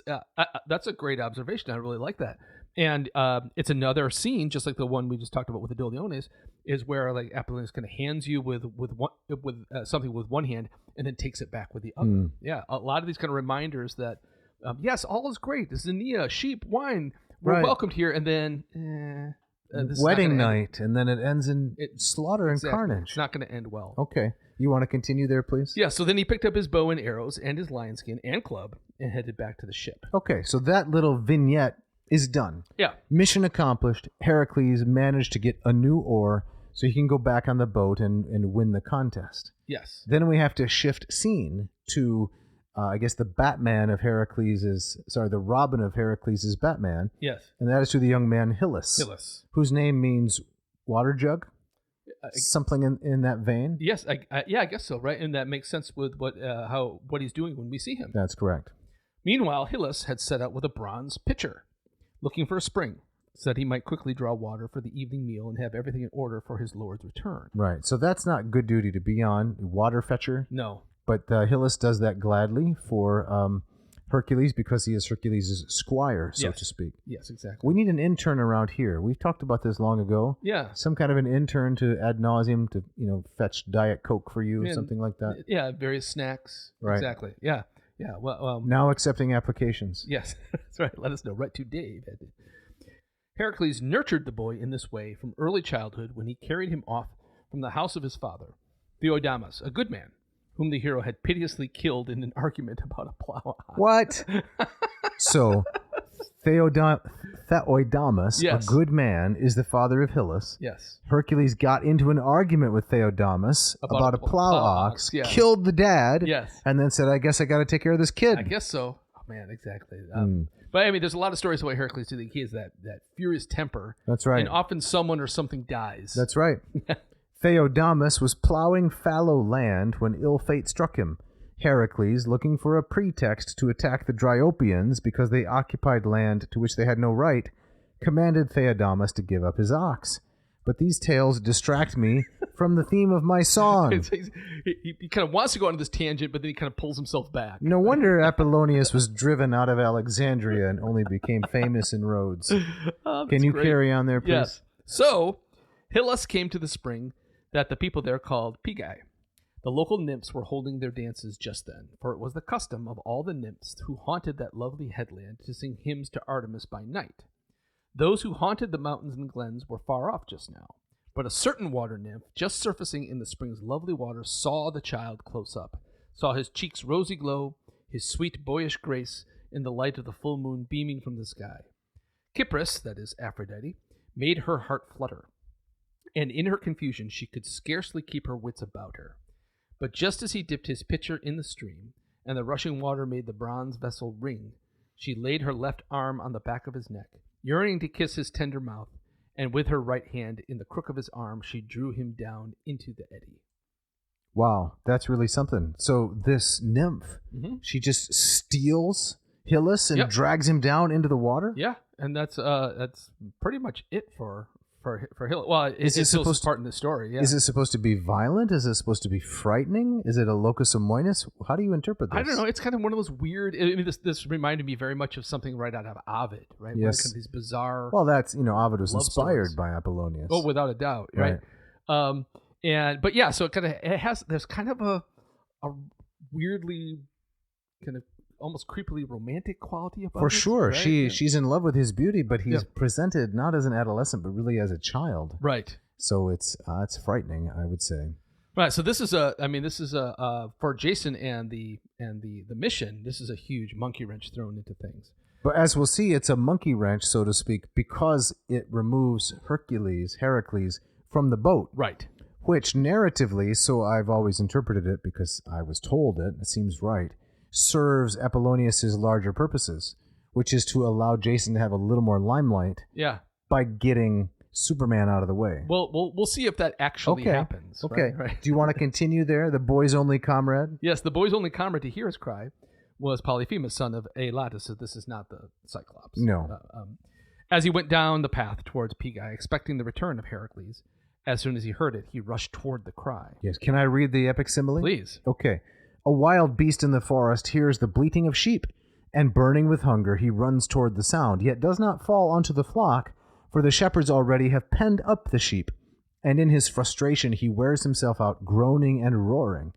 that's a great observation. I really like that. And it's another scene, just like the one we just talked about with the Doliones, is where like Apollonius kind of hands you with something with one hand and then takes it back with the other. Yeah, a lot of these kind of reminders that yes, all is great. This is Aeneas, sheep, wine. We're welcomed here, and then. Wedding night, and then it ends in slaughter and carnage. It's not going to end well. Okay. You want to continue there, please? Yeah, so then he picked up his bow and arrows and his lion skin and club and headed back to the ship. Okay, so that little vignette is done. Yeah. Mission accomplished. Heracles managed to get a new oar so he can go back on the boat and win the contest. Yes. Then we have to shift scene to... I guess the Batman of the Robin of Heracles' Batman. Yes. And that is to the young man Hylas. Whose name means water jug. Something in that vein. Yes, I guess so, right? And that makes sense with what he's doing when we see him. That's correct. Meanwhile, Hylas had set out with a bronze pitcher, looking for a spring, so that he might quickly draw water for the evening meal and have everything in order for his lord's return. Right. So that's not good duty to be on, water fetcher. No. But Hylas does that gladly for Hercules because he is Hercules' squire, so to speak. Yes, exactly. We need an intern around here. We've talked about this long ago. Yeah. Some kind of an intern to ad nauseum to fetch Diet Coke for you, something like that. Yeah, various snacks. Right. Exactly. Yeah. Yeah. Well. Now accepting applications. Yes, that's right. Let us know. Right to Dave. Heracles nurtured the boy in this way from early childhood when he carried him off from the house of his father, Theodamas, a good man, whom the hero had piteously killed in an argument about a plow. What? So, Theodamas, a good man, is the father of Hylas. Yes. Hercules got into an argument with Theodamas about a plow ox, killed the dad, and then said, I guess I got to take care of this kid. I guess so. Oh, man, exactly. But, I mean, there's a lot of stories about Hercules, too. He has that furious temper. That's right. And often someone or something dies. That's right. Theodamas was plowing fallow land when ill fate struck him. Heracles, looking for a pretext to attack the Dryopians because they occupied land to which they had no right, commanded Theodamas to give up his ox. But these tales distract me from the theme of my song. He kind of wants to go on this tangent, but then he kind of pulls himself back. No wonder Apollonius was driven out of Alexandria and only became famous in Rhodes. Can you carry on there, please? Yes. So, Hylas came to the spring that the people there called Pigae. The local nymphs were holding their dances just then, for it was the custom of all the nymphs who haunted that lovely headland to sing hymns to Artemis by night. Those who haunted the mountains and glens were far off just now, but a certain water nymph, just surfacing in the spring's lovely water, saw the child close up, saw his cheeks' rosy glow, his sweet boyish grace, in the light of the full moon beaming from the sky. Cypris, that is Aphrodite, made her heart flutter, and in her confusion she could scarcely keep her wits about her. But just as he dipped his pitcher in the stream, and the rushing water made the bronze vessel ring, she laid her left arm on the back of his neck, yearning to kiss his tender mouth, and with her right hand in the crook of his arm she drew him down into the eddy. Wow, that's really something. So this nymph, she just steals Hylas and drags him down into the water? Yeah, and that's pretty much it for Hylas. Well, it's supposed to part in the story. Yeah. Is it supposed to be violent? Is it supposed to be frightening? Is it a locus amoenus? How do you interpret this? I don't know. It's kind of one of those weird. I mean, this reminded me very much of something right out of Ovid, right? Yes. Kind of these bizarre. Well, that's Ovid was inspired stories by Apollonius. Oh, without a doubt, right? But yeah, so there's kind of a weirdly kind of almost creepily romantic quality about it. For sure. Right? She's in love with his beauty, but he's presented not as an adolescent, but really as a child. Right. So it's frightening, I would say. Right. So this is for Jason and the mission, this is a huge monkey wrench thrown into things. But as we'll see, it's a monkey wrench, so to speak, because it removes Heracles, from the boat. Right. Which narratively, so I've always interpreted it because I was told it seems right, serves Apollonius' larger purposes, which is to allow Jason to have a little more limelight by getting Superman out of the way. Well, we'll see if that actually happens. Okay. Right? Do you want to continue there? The boy's only comrade? Yes, the boy's only comrade to hear his cry was Polyphemus, son of Aeolus, so this is not the Cyclops. No. As he went down the path towards Pigae, expecting the return of Heracles, As soon as he heard it, he rushed toward the cry. Yes. Can I read the epic simile? Please. Okay. A wild beast in the forest hears the bleating of sheep, and burning with hunger, he runs toward the sound, yet does not fall onto the flock, for the shepherds already have penned up the sheep. And in his frustration, he wears himself out, groaning and roaring.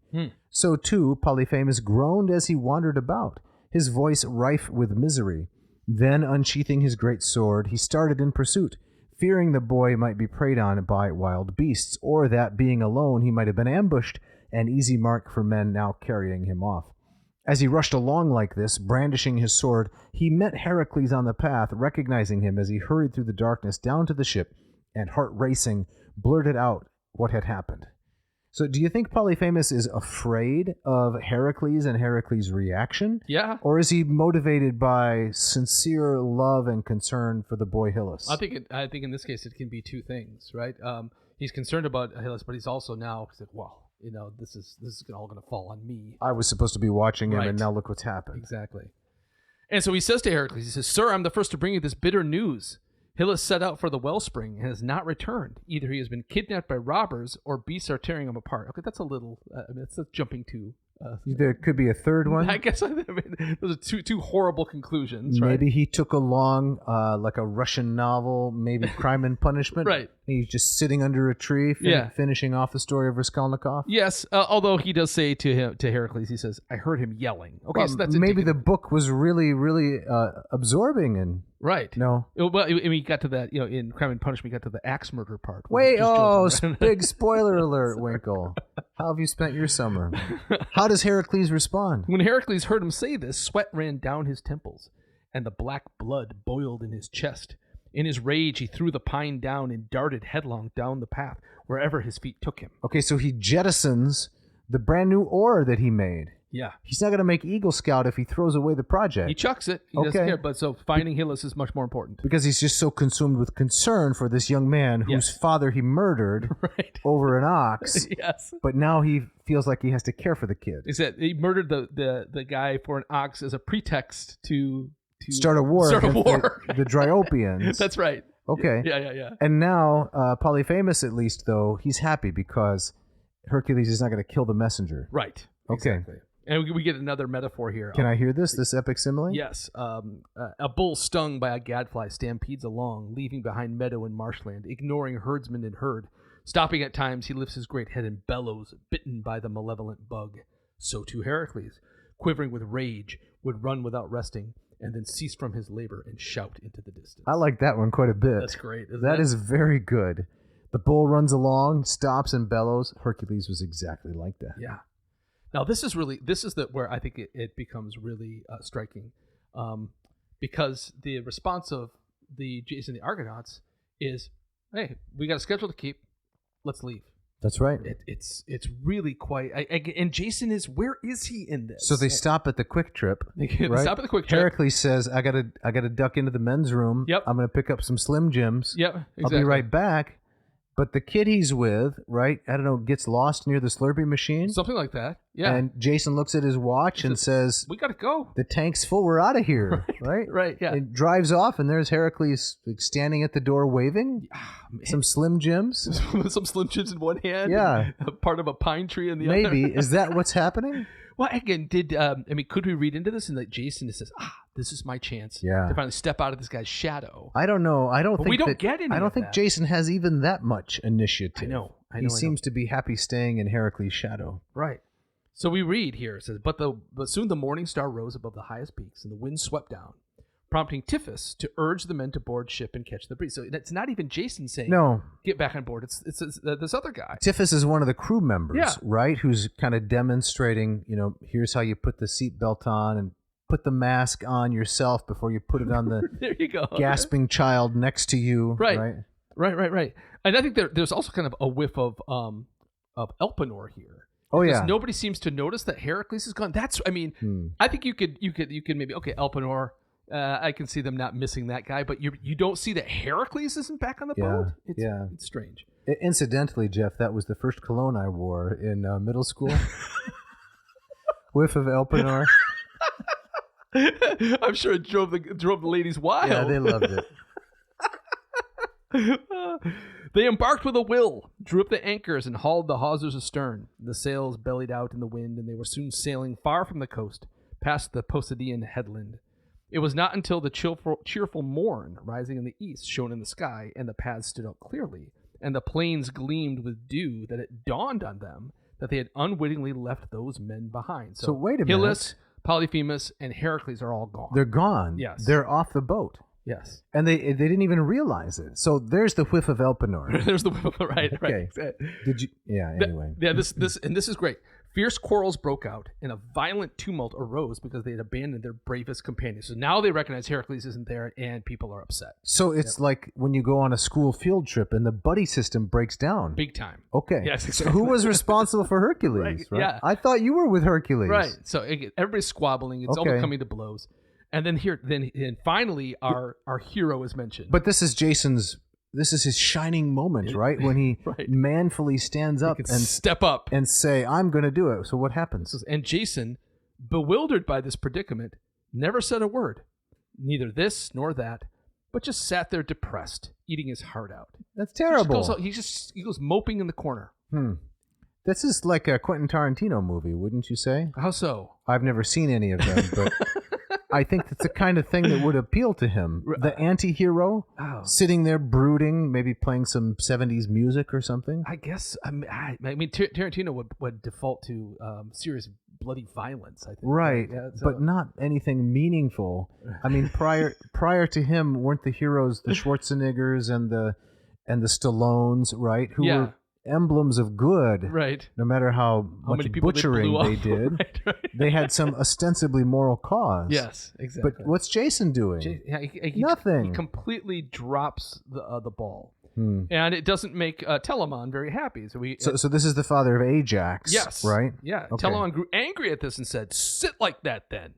So too, Polyphemus groaned as he wandered about, his voice rife with misery. Then, unsheathing his great sword, he started in pursuit, fearing the boy might be preyed on by wild beasts, or that, being alone, he might have been ambushed, an easy mark for men now carrying him off. As he rushed along like this, brandishing his sword, he met Heracles on the path, recognizing him as he hurried through the darkness down to the ship, and heart racing, blurted out what had happened. So do you think Polyphemus is afraid of Heracles and Heracles' reaction? Yeah. Or is he motivated by sincere love and concern for the boy Hylas? I think in this case it can be two things, right? He's concerned about Hylas, but he's also now said, well, this is all going to fall on me. I was supposed to be watching him, right. And now look what's happened. Exactly. And so he says to Heracles, he says, "Sir, I'm the first to bring you this bitter news. Hylas set out for the wellspring and has not returned. Either he has been kidnapped by robbers or beasts are tearing him apart." Okay, that's a little, that's jumping to. There could be a third one. I guess those are two horrible conclusions, right? Maybe he took along like a Russian novel, maybe Crime and Punishment. Right. He's just sitting under a tree, finishing off the story of Raskolnikov. Yes, although he does say to Heracles, he says, "I heard him yelling." Okay, well, so that's maybe the book was really, really absorbing and. Right. No. Well, I mean, he got to that, in Crime and Punishment, we got to the axe murder part. Wait, big spoiler alert, Winkle. How have you spent your summer? How does Heracles respond? When Heracles heard him say this, sweat ran down his temples, and the black blood boiled in his chest. In his rage, he threw the pine down and darted headlong down the path, wherever his feet took him. Okay, so he jettisons the brand new oar that he made. Yeah. He's not going to make Eagle Scout if he throws away the project. He chucks it. He doesn't care. But so finding Hylas is much more important. Because he's just so consumed with concern for this young man whose father he murdered over an ox. Yes. But now he feels like he has to care for the kid. Is that he murdered the guy for an ox as a pretext to start a war against the Dryopians. That's right. Okay. Yeah. And now Polyphemus, at least, though, he's happy because Hercules is not going to kill the messenger. Right. Okay. Exactly. And we get another metaphor here. Can I hear this epic simile? Yes. A bull stung by a gadfly stampedes along, leaving behind meadow and marshland, ignoring herdsman and herd. Stopping at times, he lifts his great head and bellows, bitten by the malevolent bug. So too Heracles, quivering with rage, would run without resting, and then cease from his labor and shout into the distance. I like that one quite a bit. That's great. That is very good. The bull runs along, stops and bellows. Hercules was exactly like that. Yeah. Now this is where I think it becomes really striking, because the response of the Jason the Argonauts is, "Hey, we got a schedule to keep. Let's leave." That's right. It's really quite. And Jason is, where is he in this? So they stop at the Quick Trip. They right? stop at the Quick Trip. Heracles says, "I gotta duck into the men's room. Yep. I'm gonna pick up some Slim Jims. Yep. Exactly. I'll be right back." But the kid he's with, right, I don't know, gets lost near the Slurpee machine. Something like that. Yeah. And Jason looks at his watch and says, "We gotta go. The tank's full. We're out of here." Right? Right. Yeah. It drives off, and there's Heracles standing at the door waving. Some Slim Jims. Some Slim Jims in one hand. Yeah. And part of a pine tree in the other. Maybe. Is that what's happening? Well, again, could we read into this and that Jason says, this is my chance to finally step out of this guy's shadow? I don't know. I don't think that. Jason has even that much initiative. I know. He seems to be happy staying in Heracles' shadow. Right. So we read here, it says, but soon the morning star rose above the highest peaks, and the wind swept down, prompting Tiphys to urge the men to board ship and catch the breeze. So it's not even Jason saying, "No, get back on board." It's this other guy. Tiphys is one of the crew members, right? Who's kind of demonstrating, here's how you put the seatbelt on and put the mask on yourself before you put it on the there you go. Gasping child next to you. Right. And I think there's also kind of a whiff of Elpenor here. Oh yeah. Because nobody seems to notice that Heracles is gone. I think you could maybe, okay, Elpenor. I can see them not missing that guy, but you don't see that Heracles isn't back on the boat. It's strange. Incidentally, Jeff, that was the first cologne I wore in middle school. Whiff of Elpenor. I'm sure it drove the ladies wild. Yeah, they loved it. They embarked with a will, drew up the anchors, and hauled the hawsers astern. The sails bellied out in the wind, and they were soon sailing far from the coast, past the Poseidian headland. It was not until the cheerful morn, rising in the east, shone in the sky, and the paths stood out clearly, and the plains gleamed with dew, that it dawned on them that they had unwittingly left those men behind. So wait a minute. Hylas, Polyphemus, and Heracles are all gone. They're gone. Yes. They're off the boat. Yes. And they didn't even realize it. So there's the Whiff of Elpenor. There's the whiff, right. Okay. Did you? Yeah. Anyway. This is great. Fierce quarrels broke out, and a violent tumult arose because they had abandoned their bravest companions. So now they recognize Heracles isn't there, and people are upset. So it's like when you go on a school field trip and the buddy system breaks down. Big time. Okay. Yes, So exactly. who was responsible for Hercules? Right. Yeah. I thought you were with Hercules. Right. So everybody's squabbling. It's almost coming to blows. And then finally, our hero is mentioned. But this is his shining moment, right? When he manfully stands up and step up and say, "I'm going to do it." So what happens? And Jason, bewildered by this predicament, never said a word, neither this nor that, but just sat there depressed, eating his heart out. That's terrible. He goes moping in the corner. This is like a Quentin Tarantino movie, wouldn't you say? How so? I've never seen any of them, but I think that's the kind of thing that would appeal to him. The anti-hero sitting there brooding, maybe playing some 70s music or something. I guess. I mean, Tarantino would default to serious bloody violence, I think. Right, yeah, but not anything meaningful. I mean, prior to him, weren't the heroes the Schwarzeneggers and the Stallones, right? Who were emblems of good, right? No matter how much butchering they did, right. They had some ostensibly moral cause. Yes, exactly. But what's Jason doing? Nothing. He completely drops the ball, and it doesn't make Telamon very happy. So this is the father of Ajax. Yes, right. Yeah. Okay. Telamon grew angry at this and said, "Sit like that, then.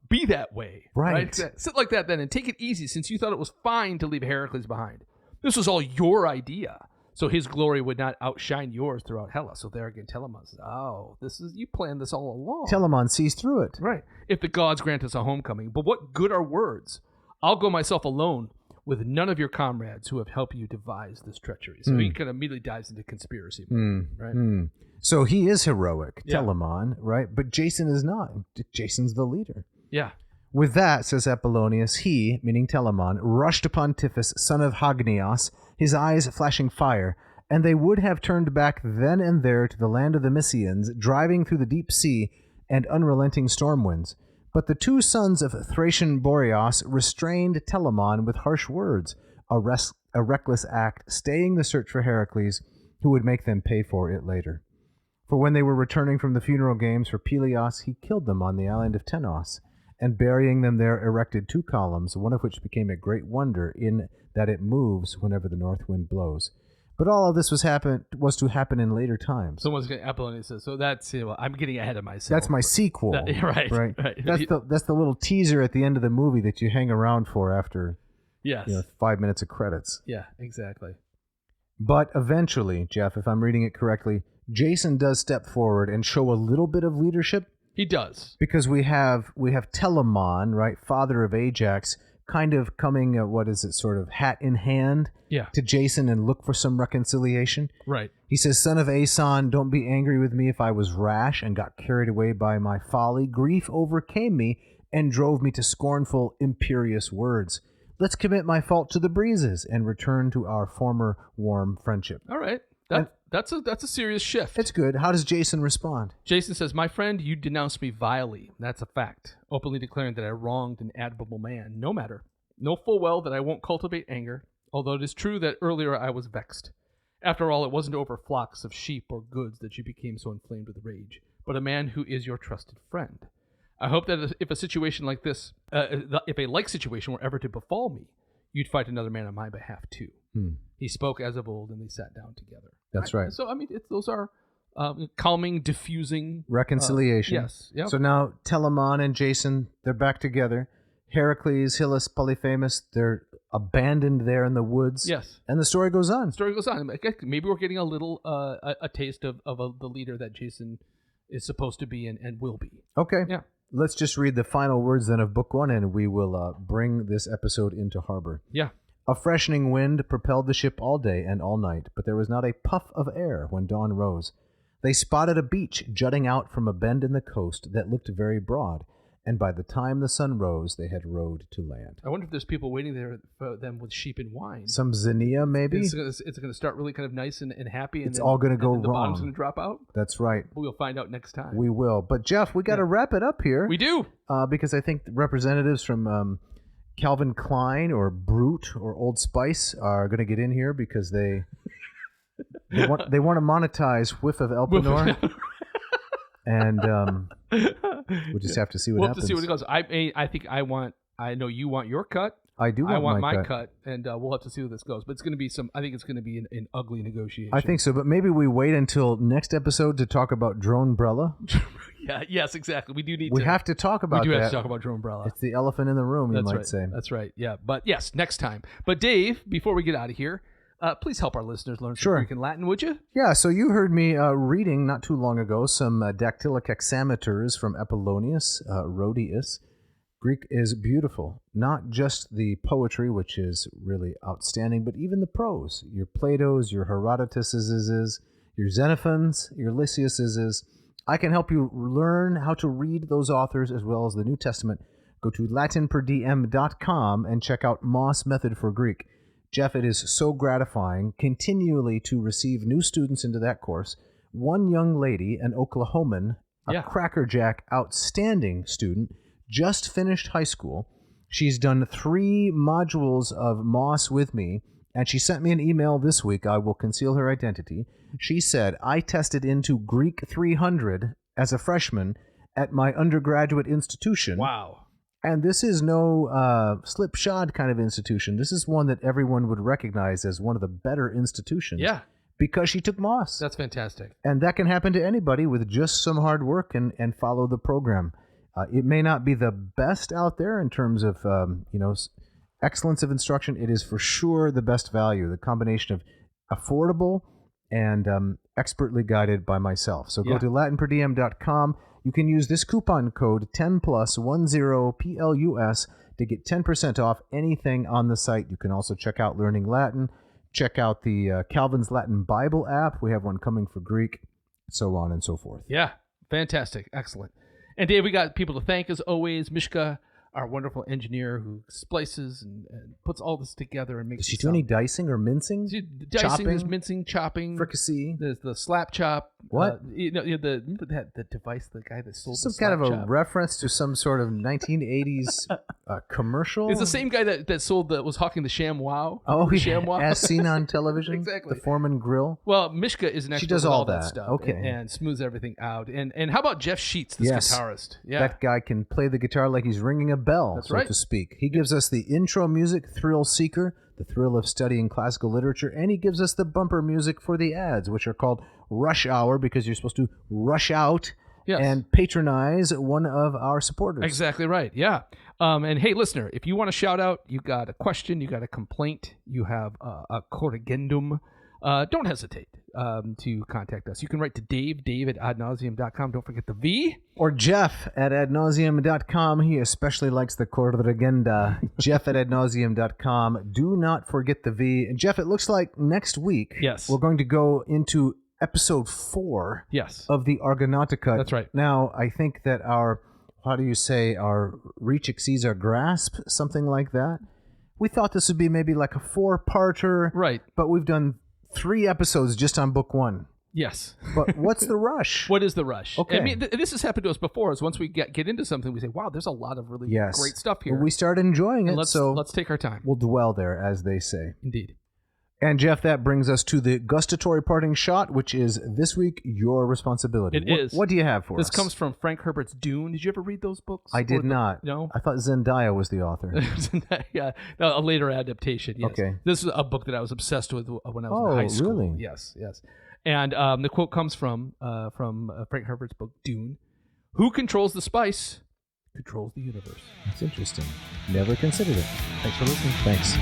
Be that way. Right. Sit like that, then, and take it easy, since you thought it was fine to leave Heracles behind. This was all your idea." So his glory would not outshine yours throughout Hellas. So there again, Telamon says, you planned this all along. Telamon sees through it. Right. If the gods grant us a homecoming, but what good are words? I'll go myself alone with none of your comrades who have helped you devise this treachery. So he kind of immediately dives into conspiracy mode, right? So he is heroic, Telamon, right? But Jason is not. Jason's the leader. Yeah. With that, says Apollonius, he, meaning Telamon, rushed upon Tiphys, son of Hagnias, his eyes flashing fire, and they would have turned back then and there to the land of the Mysians, driving through the deep sea and unrelenting storm winds. But the two sons of Thracian Boreas restrained Telamon with harsh words, a reckless act, staying the search for Heracles, who would make them pay for it later. For when they were returning from the funeral games for Pelias, he killed them on the island of Tenos, and burying them there erected two columns, one of which became a great wonder in that it moves whenever the north wind blows. But all of this was to happen in later times. Apollonius says, so that's, I'm getting ahead of myself. That's my sequel. Right. That's the little teaser at the end of the movie that you hang around for after 5 minutes of credits. Yeah, exactly. But eventually, Jeff, if I'm reading it correctly, Jason does step forward and show a little bit of leadership. He does. Because we have Telamon, right, father of Ajax, kind of coming, sort of hat in hand to Jason and look for some reconciliation. Right. He says, son of Aeson, don't be angry with me if I was rash and got carried away by my folly. Grief overcame me and drove me to scornful, imperious words. Let's commit my fault to the breezes and return to our former warm friendship. All right. That's a serious shift. It's good. How does Jason respond? Jason says, my friend, you denounced me vilely. That's a fact. Openly declaring that I wronged an admirable man. No matter. Know full well that I won't cultivate anger, although it is true that earlier I was vexed. After all, it wasn't over flocks of sheep or goods that you became so inflamed with rage, but a man who is your trusted friend. I hope that if a situation like this, if a like situation were ever to befall me, you'd fight another man on my behalf too. He spoke as of old, and they sat down together. That's right. So, I mean, those are calming, diffusing. Reconciliation. Yes. Yep. So now Telamon and Jason, they're back together. Heracles, Hylas, Polyphemus, they're abandoned there in the woods. Yes. And the story goes on. Maybe we're getting a little a taste of the leader that Jason is supposed to be and will be. Okay. Yeah. Let's just read the final words then of Book 1, and we will bring this episode into harbor. Yeah. A freshening wind propelled the ship all day and all night, but there was not a puff of air when dawn rose. They spotted a beach jutting out from a bend in the coast that looked very broad, and by the time the sun rose, they had rowed to land. I wonder if there's people waiting there for them with sheep and wine. Some zinnia, maybe? It's going to start really kind of nice and happy. And it's all going to go wrong. The bottom's going to drop out? That's right. We'll find out next time. We will. But, Jeff, we got to wrap it up here. We do. Because I think representatives from Calvin Klein or Brute or Old Spice are going to get in here because they want to monetize Whiff of Elpenor. And we'll just have to see what happens. We'll have to see what it goes. I know you want your cut. I do. I want my cut, and we'll have to see where this goes. But it's going to be I think it's going to be an ugly negotiation. I think so, but maybe we wait until next episode to talk about Dronebrella. Yeah. Yes. Exactly. We have to talk about that. We do have to talk about Dronebrella. It's the elephant in the room, you might say. That's right. Yeah. But yes, next time. But Dave, before we get out of here, please help our listeners learn some Greek and Latin, would you? Yeah, so you heard me reading not too long ago some dactylic hexameters from Apollonius, Rhodius. Greek is beautiful, not just the poetry, which is really outstanding, but even the prose. Your Plato's, your Herodotus's, your Xenophon's, your Lysius's. I can help you learn how to read those authors as well as the New Testament. Go to latinperdiem.com and check out Moss Method for Greek. Jeff, it is so gratifying continually to receive new students into that course. One young lady, an Oklahoman, a crackerjack, outstanding student, just finished high school. She's done 3 modules of Moss with me, and she sent me an email this week. I will conceal her identity. She said, I tested into Greek 300 as a freshman at my undergraduate institution. Wow. And this is no slipshod kind of institution. This is one that everyone would recognize as one of the better institutions. Yeah. Because she took Moss. That's fantastic. And that can happen to anybody with just some hard work and follow the program. It may not be the best out there in terms of excellence of instruction. It is for sure the best value, the combination of affordable and expertly guided by myself. So go to latinperdiem.com. You can use this coupon code 10+10PLUS to get 10% off anything on the site. You can also check out Learning Latin, check out the Calvin's Latin Bible app. We have one coming for Greek, so on and so forth. Yeah, fantastic. Excellent. And Dave, we got people to thank as always. Mishka, our wonderful engineer who splices and puts all this together and makes. Does she do any dicing or mincing? Dicing, there's mincing, chopping, fricassee. There's the slap chop. What? Remember the device, the guy that sold some the slap kind of a chop? reference to some sort of 1980s commercial. It's the same guy that was hawking the ShamWow. Oh, ShamWow? As seen on television. Exactly. The Foreman Grill. Well, Mishka is an expert. She does with all that that stuff. Okay. And smooths everything out. And how about Jeff Sheets, this guitarist? Yeah. That guy can play the guitar like he's ringing a bell, That's so right. to speak. He gives us the intro music, Thrill Seeker, the thrill of studying classical literature, and he gives us the bumper music for the ads, which are called Rush Hour, because you're supposed to rush out and patronize one of our supporters. Exactly right. Yeah. And hey, listener, if you want to shout out, you got a question, you got a complaint, you have a corrigendum, don't hesitate to contact us. You can write to Dave at adnauseum.com. Don't forget the V. Or Jeff at adnauseum.com. He especially likes the corrigenda. Jeff at adnauseum.com. Do not forget the V. And Jeff, it looks like next week we're going to go into episode 4 of the Argonautica. That's right. Now, I think that our reach exceeds our grasp, something like that. We thought this would be maybe like a 4-parter. Right. But we've done 3 episodes just on book 1. Yes. But what's the rush? What is the rush? Okay. I mean, this has happened to us before. Is once we get into something, we say, wow, there's a lot of really great stuff here. Well, we start enjoying it, let's take our time. We'll dwell there, as they say. Indeed. And Jeff, that brings us to the gustatory parting shot, which is this week your responsibility. It is. What do you have for us? This comes from Frank Herbert's Dune. Did you ever read those books? I did not. No? I thought Zendaya was the author. Yeah, no, a later adaptation, yes. Okay. This is a book that I was obsessed with when I was in high school. Really? Yes. And the quote comes from Frank Herbert's book, Dune. Who controls the spice controls the universe. That's interesting. Never considered it. Thanks for listening. Thanks.